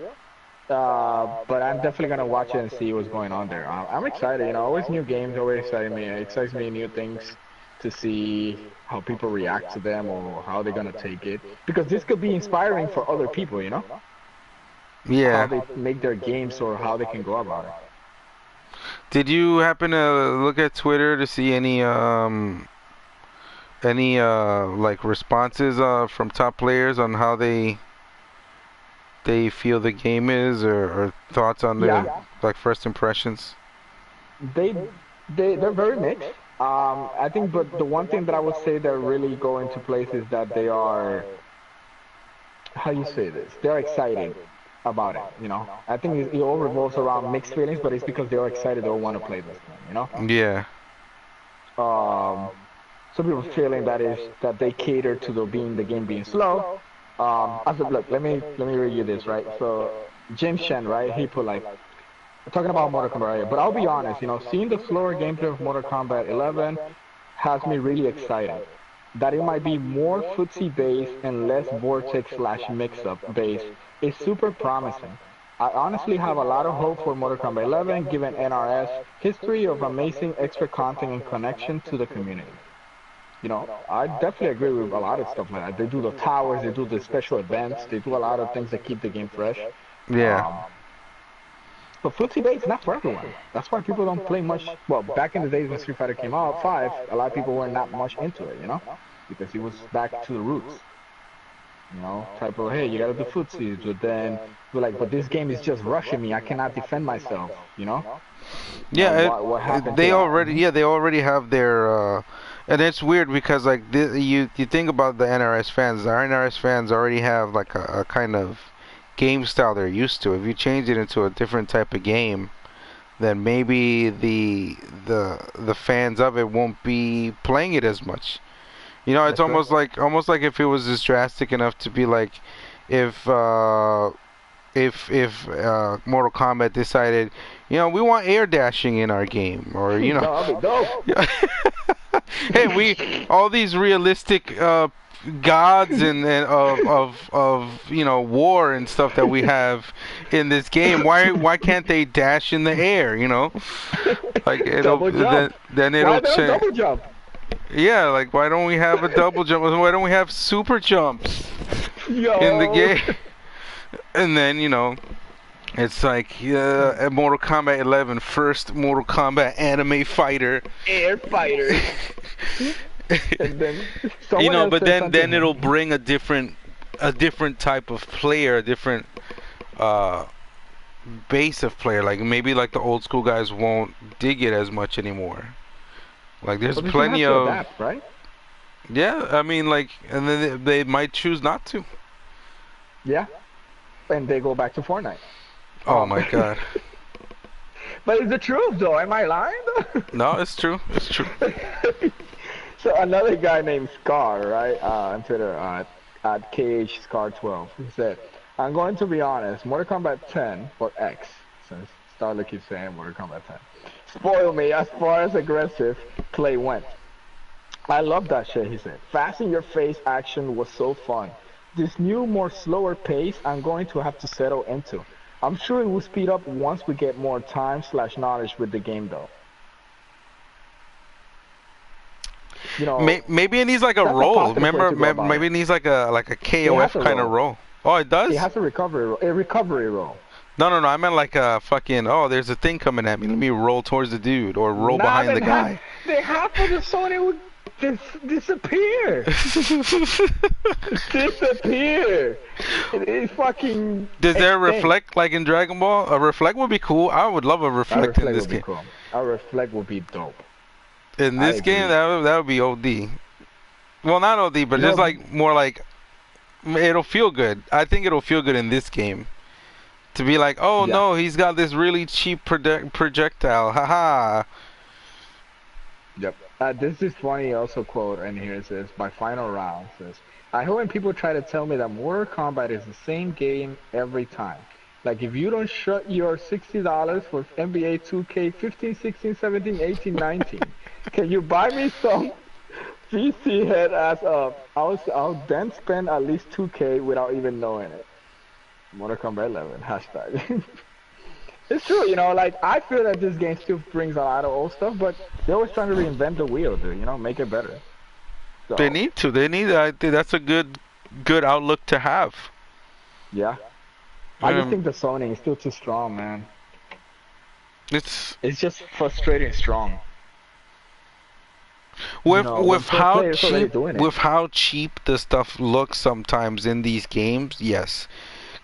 But I'm definitely gonna watch it and see what's going on there. I'm excited. Always new games always excite me. It excites me new things to see how people react to them or how they're gonna take it. Because this could be inspiring for other people. How Yeah. they make their games or how they can go about it. Did you happen to look at Twitter to see any like responses from top players on how they feel the game is, or thoughts on Yeah, the like first impressions? they they're very mixed. I think, but the one thing that I would say that really go into place is that they are, how you say this? They're excited about it. I think it all revolves around mixed feelings, but it's because they're excited. They all want to play this game. Yeah. Some people feeling that is that they cater to the game being slow. Look, let me read you this, right? So James Shen, right? He put like talking about Mortal Kombat, right? But I'll be honest, seeing the slower gameplay of Mortal Kombat 11 has me really excited. That it might be more footsie based and less vortex slash mix up based is super promising. I honestly have a lot of hope for Mortal Kombat 11 given NRS history of amazing extra content and connection to the community. I definitely agree with a lot of stuff like that. They do the towers, they do the special events, they do a lot of things that keep the game fresh. Yeah. Um, but footsie based not for everyone. That's why people don't play much. Well, back in the days when Street Fighter came out, 5, a lot of people were not much into it, because it was back to the roots. Type of, hey, you gotta do footsies, but then we're like, but this game is just rushing me. I cannot defend myself, Yeah, what happened to they that? already yeah they already have their and it's weird because like you think about the NRS fans. Our NRS fans already have like a kind of game style they're used to. If you change it into a different type of game, then maybe the fans of it won't be playing it as much. It's That's right. almost like if it was just drastic enough to be like if Mortal Kombat decided, we want air dashing in our game, or That'll be dope. hey, we all these realistic gods and of war and stuff that we have in this game. Why can't they dash in the air? Like Double jump. then Why it'll don't change. double jump? Yeah, like why don't we have a double jump? Why don't we have super jumps in the Yo. game? And then it's like Mortal Kombat 11, first Mortal Kombat anime fighter. Air fighter. And then someone else But said then something. it'll bring a different type of player, a different uh base of player. Like maybe like the old school guys won't dig it as much anymore. Like there's But they still plenty have to of adapt, right? yeah. I mean like, and then they might choose not to. Yeah. And they go back to Fortnite. Oh my god. But it's the truth, though. Am I lying, though? No, it's true. It's true. So another guy named Scar, right, on Twitter, at KHScar12, he said, I'm going to be honest, Mortal Kombat 10, or X, since Starla keeps saying Mortal Kombat 10, spoiled me as far as aggressive play went. I love that shit, he said. Fast in your face action was so fun. This new, more slower pace, I'm going to have to settle into. I'm sure it will speed up once we get more time/knowledge with the game, though. Maybe it needs like a That's a roll. positive way Remember, to go about maybe it. it needs like a KOF has a kind of roll. roll. Oh, it does? It has a recovery roll. No. I meant like a fucking. Oh, there's a thing coming at me. Let me roll towards the dude or roll Nah, behind the guy. Then half of the Sony would disappear. Disappear. It fucking. Does there extinct. reflect like in Dragon Ball? A reflect would be cool. I would love a A reflect in reflect this would be game. cool. A reflect would be dope. In I this game, agree. that would be OD. Well, not OD, but You just know- like more like it'll feel good. I think it'll feel good in this game. To be like, oh Yeah. no, he's got this really cheap projectile. Haha. Yep. This is funny also quote in here. It says, by final round, says, I hope when people try to tell me that Mortal Kombat is the same game every time. Like, if you don't shut your $60 for NBA 2K 15, 16, 17, 18, 19, can you buy me some PC head ass up? I'll then spend at least 2K without even knowing it. Mortal Kombat 11, hashtag. It's true, like, I feel that this game still brings a lot of old stuff, but they're always trying to reinvent the wheel, dude, make it better. So, They need to. I think that's a good outlook to have. yeah. I just Um, think the Sony is still too strong, man. It's It's just frustrating strong. with No, with when pro how players are already cheap doing it. with how cheap the stuff looks sometimes in these games. Yes.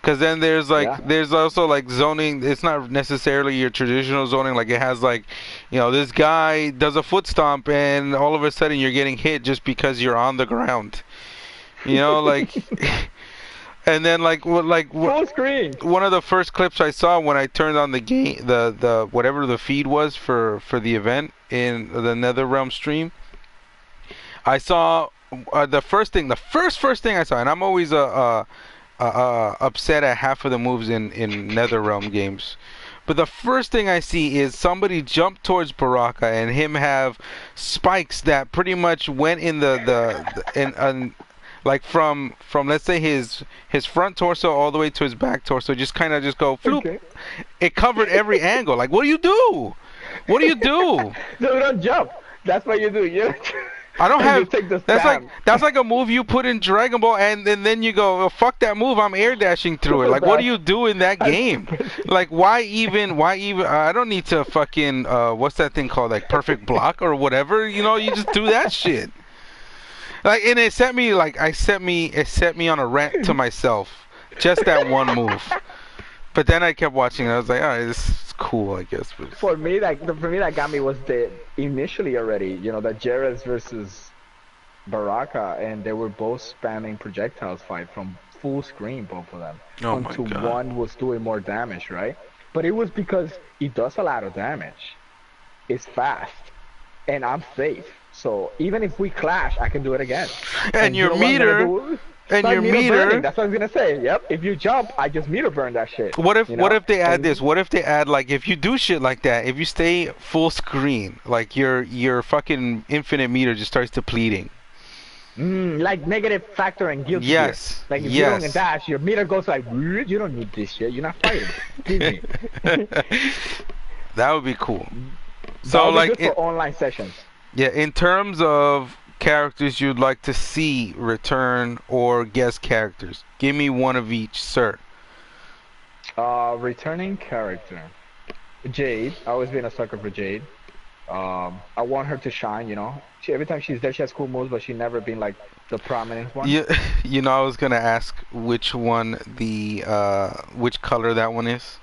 Because then Yeah. there's also like zoning. It's not necessarily your traditional zoning. Like it has like, this guy does a foot stomp and all of a sudden you're getting hit just because you're on the ground. Like, and then Full screen. one of the first clips I saw when I turned on the game, the whatever the feed was for the event in the NetherRealm stream, I saw the first thing I saw, and I'm always upset at half of the moves in NetherRealm games. But the first thing I see is somebody jump towards Baraka and him have spikes that pretty much went in the like from let's say his front torso all the way to his back torso, just kind of just go floop. Okay. It covered every angle. Like, what do you do? What do you do? No, you don't jump. That's what you do. You I don't you have. take the That's stab. that's like a move you put in Dragon Ball, and then you go, oh, fuck that move. I'm air dashing through it. Like, what do you do in that game? Like, why even? I don't need to fucking what's that thing called? Like perfect block or whatever. You know, you just do that shit. Like, and it set me on a rant to myself. Just that one move. But then I kept watching and I was like, all right, this is cool, I guess. But For me, that got me was the initially already, the Jerez versus Baraka, and they were both spamming projectiles fight from full screen, both of them. Oh my Until God. one was doing more damage, right? But it was because it does a lot of damage. It's fast, and I'm safe. So even if we clash, I can do it again. And you your know what I'm gonna meter, do? and Start your meter meter. burning. That's what I was gonna say. Yep. If you jump, I just meter burn that shit. What if they add And- this? What if they add, like, if you do shit like that, if you stay full screen, like your fucking infinite meter just starts depleting. Like negative factor and guilt. Yes, Like if yes. you don't dash, your meter goes like, you don't need this shit. You're not fighting. Give me. That would be cool. That So would be like, good for online sessions. yeah, in terms of characters you'd like to see return or guest characters, give me one of each, sir. Returning character. Jade. I always been a sucker for Jade. I want her to shine. Every time she's there, she has cool moves, but she never been like the prominent one. You, I was gonna ask which one which color that one is.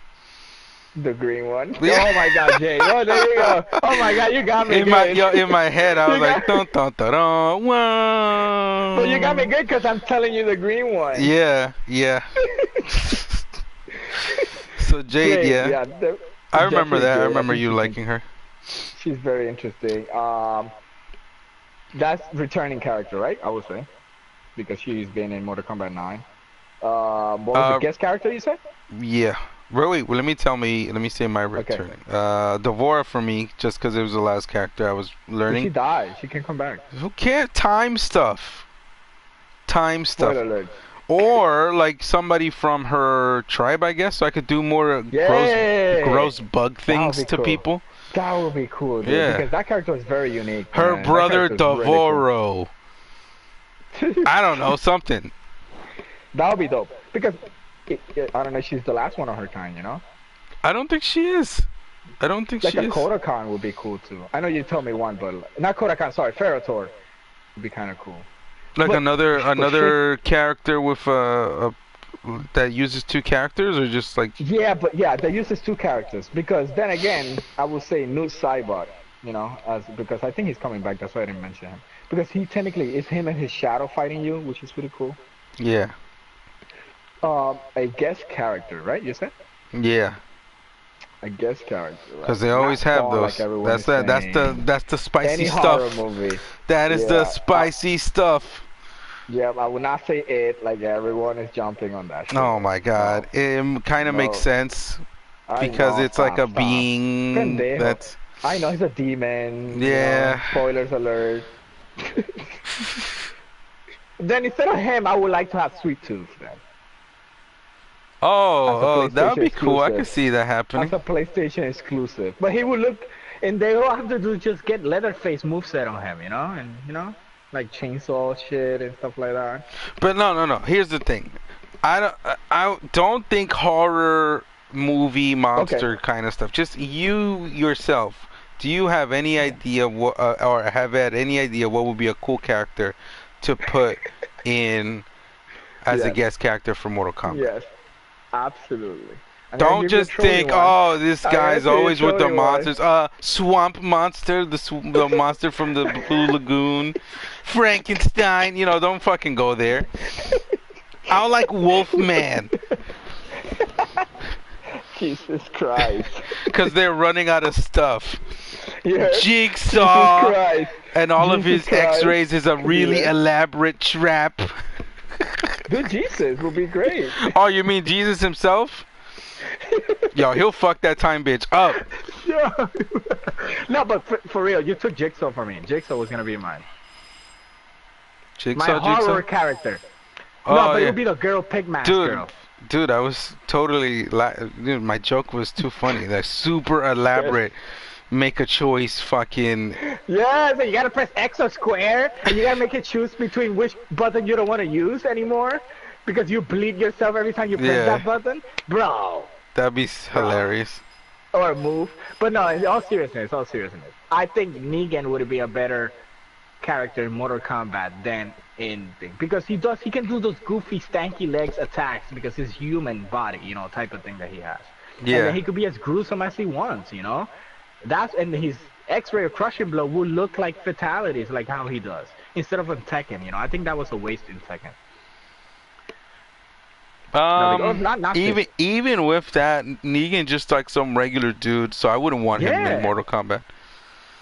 The green one. Yeah. Oh my God, Jade. Oh, there you go. Oh my God, you got me In good. my head, I was You like, dun got- dun dun dun, whoa. But you got me good because I'm telling you the green one. Yeah, yeah. So Jade, yeah. I remember definitely that. I Jade. remember think you she's- liking her. She's very interesting. That's returning character, right? I would say, because she's been in Mortal Kombat 9. What was the guest character you said? Yeah. Wait, let me say my return. Devora for me, just because it was the last character I was If learning. she died, she can come back. Who cares? Time stuff. Time stuff. Spoiler alert. Or like somebody from her tribe, I guess, so I could do more Yay! gross bug things be to cool. people. That would be cool, dude. Yeah. Because that character is very unique. Her man. That brother character is really cool. Devoro. I don't know, something. That would be dope. Because I don't know, she's the last one of her kind, I don't think she is. I don't think Like she a is. Kodokan would be cool too. I know you told me one, but not Kodokan. Sorry, Ferrotor would be kind of cool. Like But- another character with that uses two characters, or just like Yeah, but yeah, they use two characters because then again, I would say Newt Cybot, because I think he's coming back. That's why I didn't mention him because he technically is him and his shadow fighting you, which is pretty cool. yeah, A guest character, right? You said yeah. a guest character. Right? Because they always Not have Paul, those. like everyone That's is the that's the saying. that's the spicy Any horror stuff. movie. That is Yeah, the spicy stuff. Yeah, I would not say it. Like everyone is jumping on that. Shit. Oh my God! It kind of No. makes sense I because know, it's like a stop. being Pendejo. that's. I know he's a demon. Yeah. Spoilers alert. Then instead of him, I would like to have Sweet Tooth then. Oh, That's a that would be PlayStation cool. I could exclusive. see that happening. That's a PlayStation exclusive. But he would look, and they all have to do just get Leatherface moveset on him, and like chainsaw shit and stuff like that. But no. Here's the thing. I don't think horror movie monster kind of stuff. Just you yourself. Do you have any idea what, or have had any idea what would be a cool character to put in as a Yes. guest character for Mortal Kombat? Yes, absolutely. I'm gonna Don't give you a just trolling think, one. oh, this I'm gonna guy's give you a always with the trolling one. monsters. Swamp monster, the monster from the Blue Lagoon, Frankenstein. Don't fucking go there. I like Wolfman Jesus Christ. because they're running out of stuff. Yeah. Jesus Jigsaw, Christ. and all of Jesus his Christ. X-rays is a really Yeah. elaborate trap. Dude, Jesus would be great. Oh, you mean Jesus himself? Yo, he'll fuck that time bitch up. Yeah. No, but for real, you took Jigsaw from me. Jigsaw was gonna be mine. My Jigsaw, horror Jigsaw? character. No, Oh, but it yeah. would be the girl pig mask Dude, girl. dude, I was totally... Dude, my joke was too funny. That super elaborate, make a choice fucking... Yeah, so you gotta press X or square, and you gotta make it choose between which button you don't want to use anymore, because you bleed yourself every time you press Yeah. that button. Bro. That'd be hilarious. Or a move. But no, in all seriousness, I think Negan would be a better character in Mortal Kombat than in thing, because he can do those goofy stanky legs attacks because his human body, type of thing that he has. Yeah. And then he could be as gruesome as he wants, and his X-ray or crushing blow will look like fatalities, like how he does, instead of on Tekken. I think that was a waste in Tekken. Not even with that, Negan just like some regular dude, so I wouldn't want him in Mortal Kombat.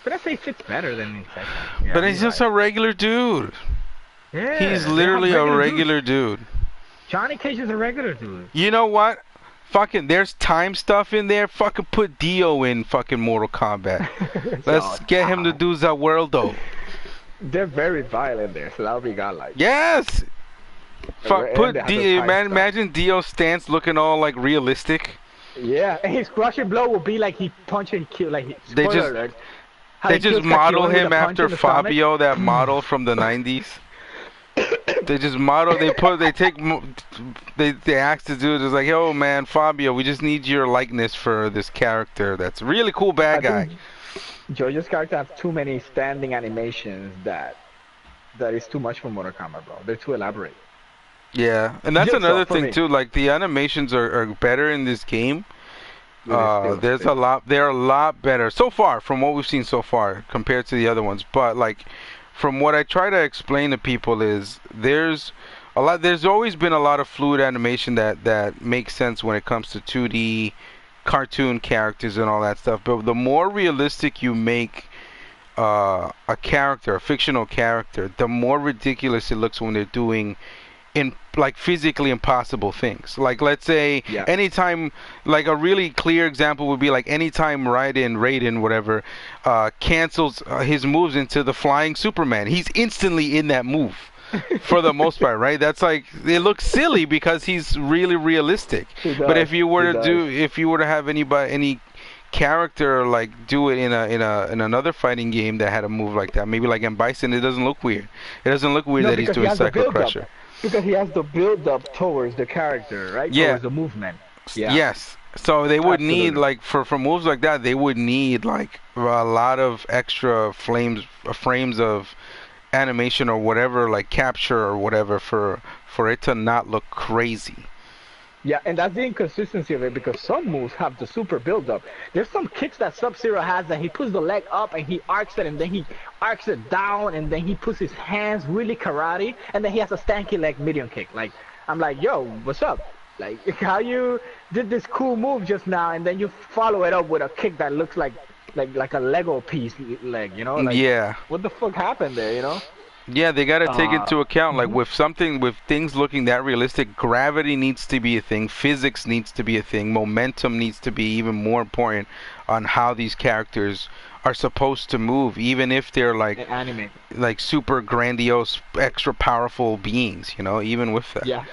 But I say fits better than in Tekken. Yeah, but he's just a regular dude. Yeah, he's literally a regular dude. Johnny Cage is a regular dude. You know what? Fucking, there's time stuff in there. Fucking put Dio in fucking Mortal Kombat. Let's get him to do Zaweldo. They're very violent there, so that'll be godlike. Yes. Put Dio. Imagine Dio's stance looking all like realistic. Yeah, and his crushing blow will be like he punch and kill. Like they just model him after Fabio, that model from the 90s. They just model. They ask the dude, it's like, yo man, Fabio, we just need your likeness for this character. That's a really cool bad guy. Jojo's character has too many standing animations that is too much for Mortal Kombat, bro. They're too elaborate. Yeah, and that's another thing too. Like the animations are better in this game. They're a lot better so far from what we've seen so far compared to the other ones. But like, from what I try to explain to people is there's always been a lot of fluid animation that makes sense when it comes to 2D cartoon characters and all that stuff. But the more realistic you make a character, a fictional character, the more ridiculous it looks when they're doing like physically impossible things. Like let's say anytime, like a really clear example would be like anytime Raiden whatever cancels his moves into the flying Superman, he's instantly in that move for the most part, right? That's like, it looks silly because he's really realistic. But if you were to have any character like do it in another fighting game that had a move like that, maybe like in Bison, it doesn't look weird. It doesn't look weird that he's doing Psycho Crusher. Because he has the build up towards the character, right? Yeah. Towards the movement. Yeah. Yes. So they would need, like, for moves like that, they would need like a lot of extra frames of animation or whatever, like capture or whatever, for it to not look crazy. Yeah, and that's the inconsistency of it, because some moves have the super build-up. There's some kicks that Sub-Zero has that he puts the leg up and he arcs it, and then he arcs it down, and then he puts his hands really karate, and then he has a stanky leg medium kick. Like, I'm like, yo, what's up? Like, how you did this cool move just now, and then you follow it up with a kick that looks like a Lego piece leg, Like, yeah. What the fuck happened there, Yeah, they got to take into account, like, with things looking that realistic, gravity needs to be a thing, physics needs to be a thing, momentum needs to be even more important on how these characters are supposed to move, even if they're like super grandiose, extra powerful beings, even with that. Yeah.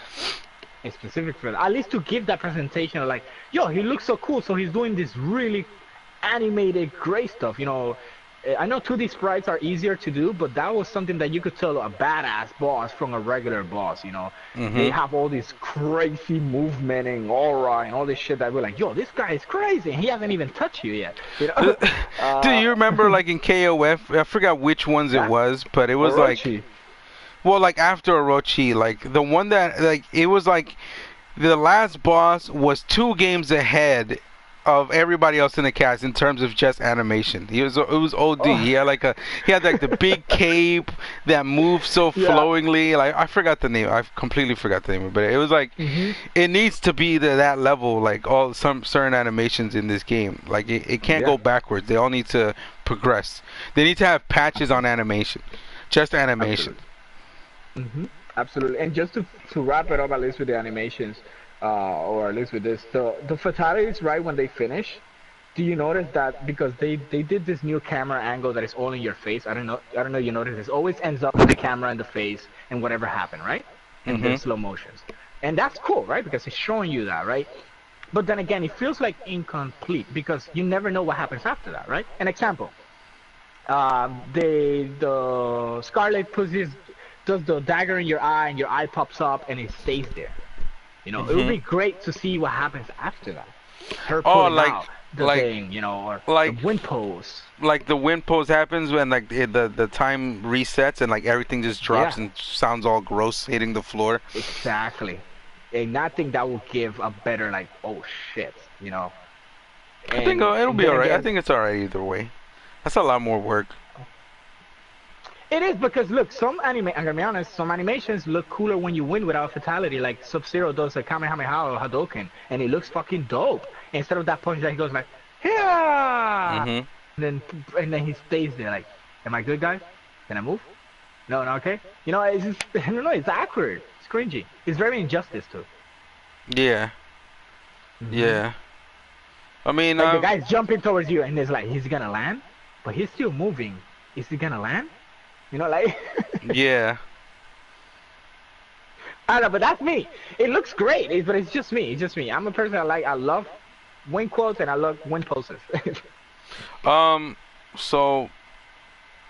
It's specific for that. At least to give that presentation of like, yo, he looks so cool, so he's doing this really animated, great stuff, I know 2D sprites are easier to do, but that was something that you could tell a badass boss from a regular boss, Mm-hmm. They have all this crazy movement and aura and all this shit that we're like, yo, this guy is crazy, and he hasn't even touched you yet. Do you remember, like, in KOF, I forgot which ones it was, but it was Orochi. Like, well, like, after Orochi, like, the one that, like, it was like, the last boss was 2 games ahead of everybody else in the cast in terms of just animation. It was OD. Oh. He had like the big cape that moved so flowingly. Like, I forgot the name. I completely forgot the name. But it was like, it needs to be to that level. Like some certain animations in this game. Like it can't go backwards. They all need to progress. They need to have patches on animation, just animation. Absolutely. And just to wrap it up, at least with the animations, or at least with this, the fatalities right when they finish. Do you notice that because they did this new camera angle that is all in your face? I don't know. You notice this always ends up with the camera in the face and whatever happened, right? And the slow motions, and that's cool, right? Because it's showing you that, right? But then again, it feels like incomplete because you never know what happens after that, right? An example: the Scarlet does the dagger in your eye, and your eye pops up, and it stays there. It would be great to see what happens after that. Her pulling out the thing, or the wind pose. Like the wind pose happens when like the time resets and like everything just drops and sounds all gross hitting the floor. Exactly. And I think that will give a better like, oh shit, I think it'll be alright. I think it's alright either way. That's a lot more work. It is because look, I'm gonna be honest, some animations look cooler when you win without a fatality. Like Sub-Zero does a Kamehameha or Hadouken, and it looks fucking dope. Instead of that punch that he goes like, yeah, and then he stays there like, am I good, guys? Can I move? No, okay. It's just, I don't know. It's awkward. It's cringy. It's very injustice too. Yeah. Yeah. I mean, like the guy's jumping towards you, and it's like he's gonna land, but he's still moving. Is he gonna land? Like. Yeah. I don't know, but that's me. It looks great, but it's just me. It's just me. I'm a person I love win quotes and I love win poses. So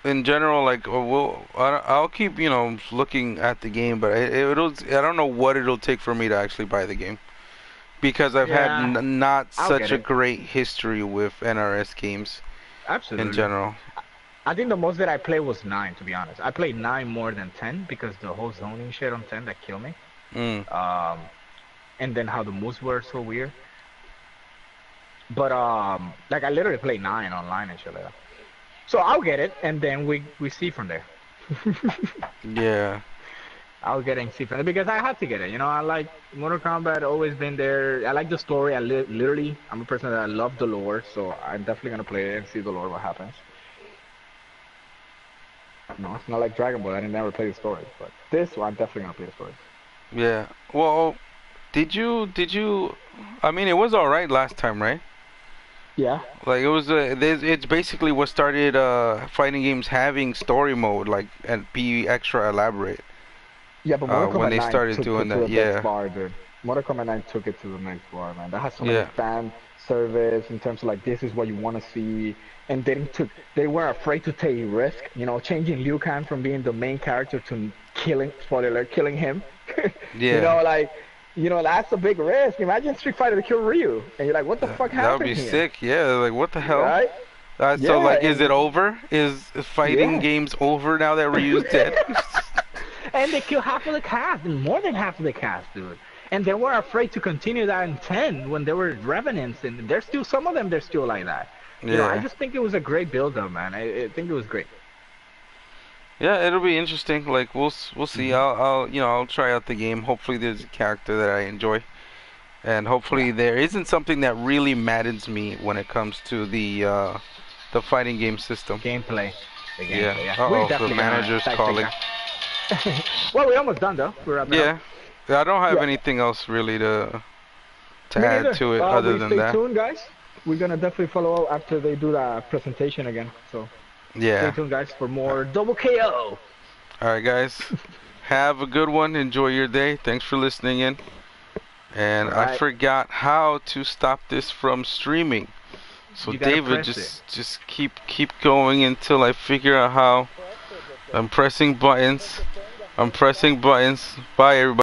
in general, like, I'll keep looking at the game, but I don't know what it'll take for me to actually buy the game because I've had not such a great history with NRS games. Absolutely. In general. I think the most that I played was 9, to be honest. I played 9 more than 10 because the whole zoning shit on 10 that killed me. And then how the moves were so weird. But like I literally played 9 online and shit like that. So I'll get it, and then we see from there. Yeah. I'll get it and see from there because I had to get it. I like Mortal Kombat, always been there. I like the story. Literally, I'm a person that I love the lore, so I'm definitely gonna play it and see the lore what happens. No, it's not like Dragon Ball. I didn't never play the story, but this one I'm definitely gonna play the story. Yeah. Well, did you? I mean, it was all right last time, right? Yeah. Like it was. It's basically what started fighting games having story mode, like and be extra elaborate. Yeah, but Mortal Kombat when they 9 started took doing it to that, the next bar, dude. Mortal Kombat 9 took it to the next bar, man. That has so many fan service in terms of like this is what you want to see, and they weren't afraid to take risk. Changing Liu Kang from being the main character to spoiler alert, killing him. Yeah. That's a big risk. Imagine Street Fighter to kill Ryu, and you're like, what the fuck happened? That would be sick. Yeah, like what the hell? Right? So like, is it over? Is fighting games over now that Ryu's dead? And they kill half of the cast, and more than half of the cast, dude. And they were afraid to continue that in 10 when there were revenants, and there's still some of them. They're still like that. I just think it was a great build-up, man. I think it was great. Yeah, it'll be interesting. Like we'll see. I'll try out the game. Hopefully, there's a character that I enjoy, and hopefully there isn't something that really maddens me when it comes to the fighting game system. Gameplay. The gameplay, yeah. The manager's calling. Well, we're almost done though. We're up. Yeah. I don't have anything else really to add to it other than that. Stay tuned, guys. We're gonna definitely follow up after they do the presentation again. So stay tuned, guys, for more double KO. All right, guys. Have a good one. Enjoy your day. Thanks for listening in. And I forgot how to stop this from streaming. So David, just keep going until I figure out how. I'm pressing buttons. Bye, everybody.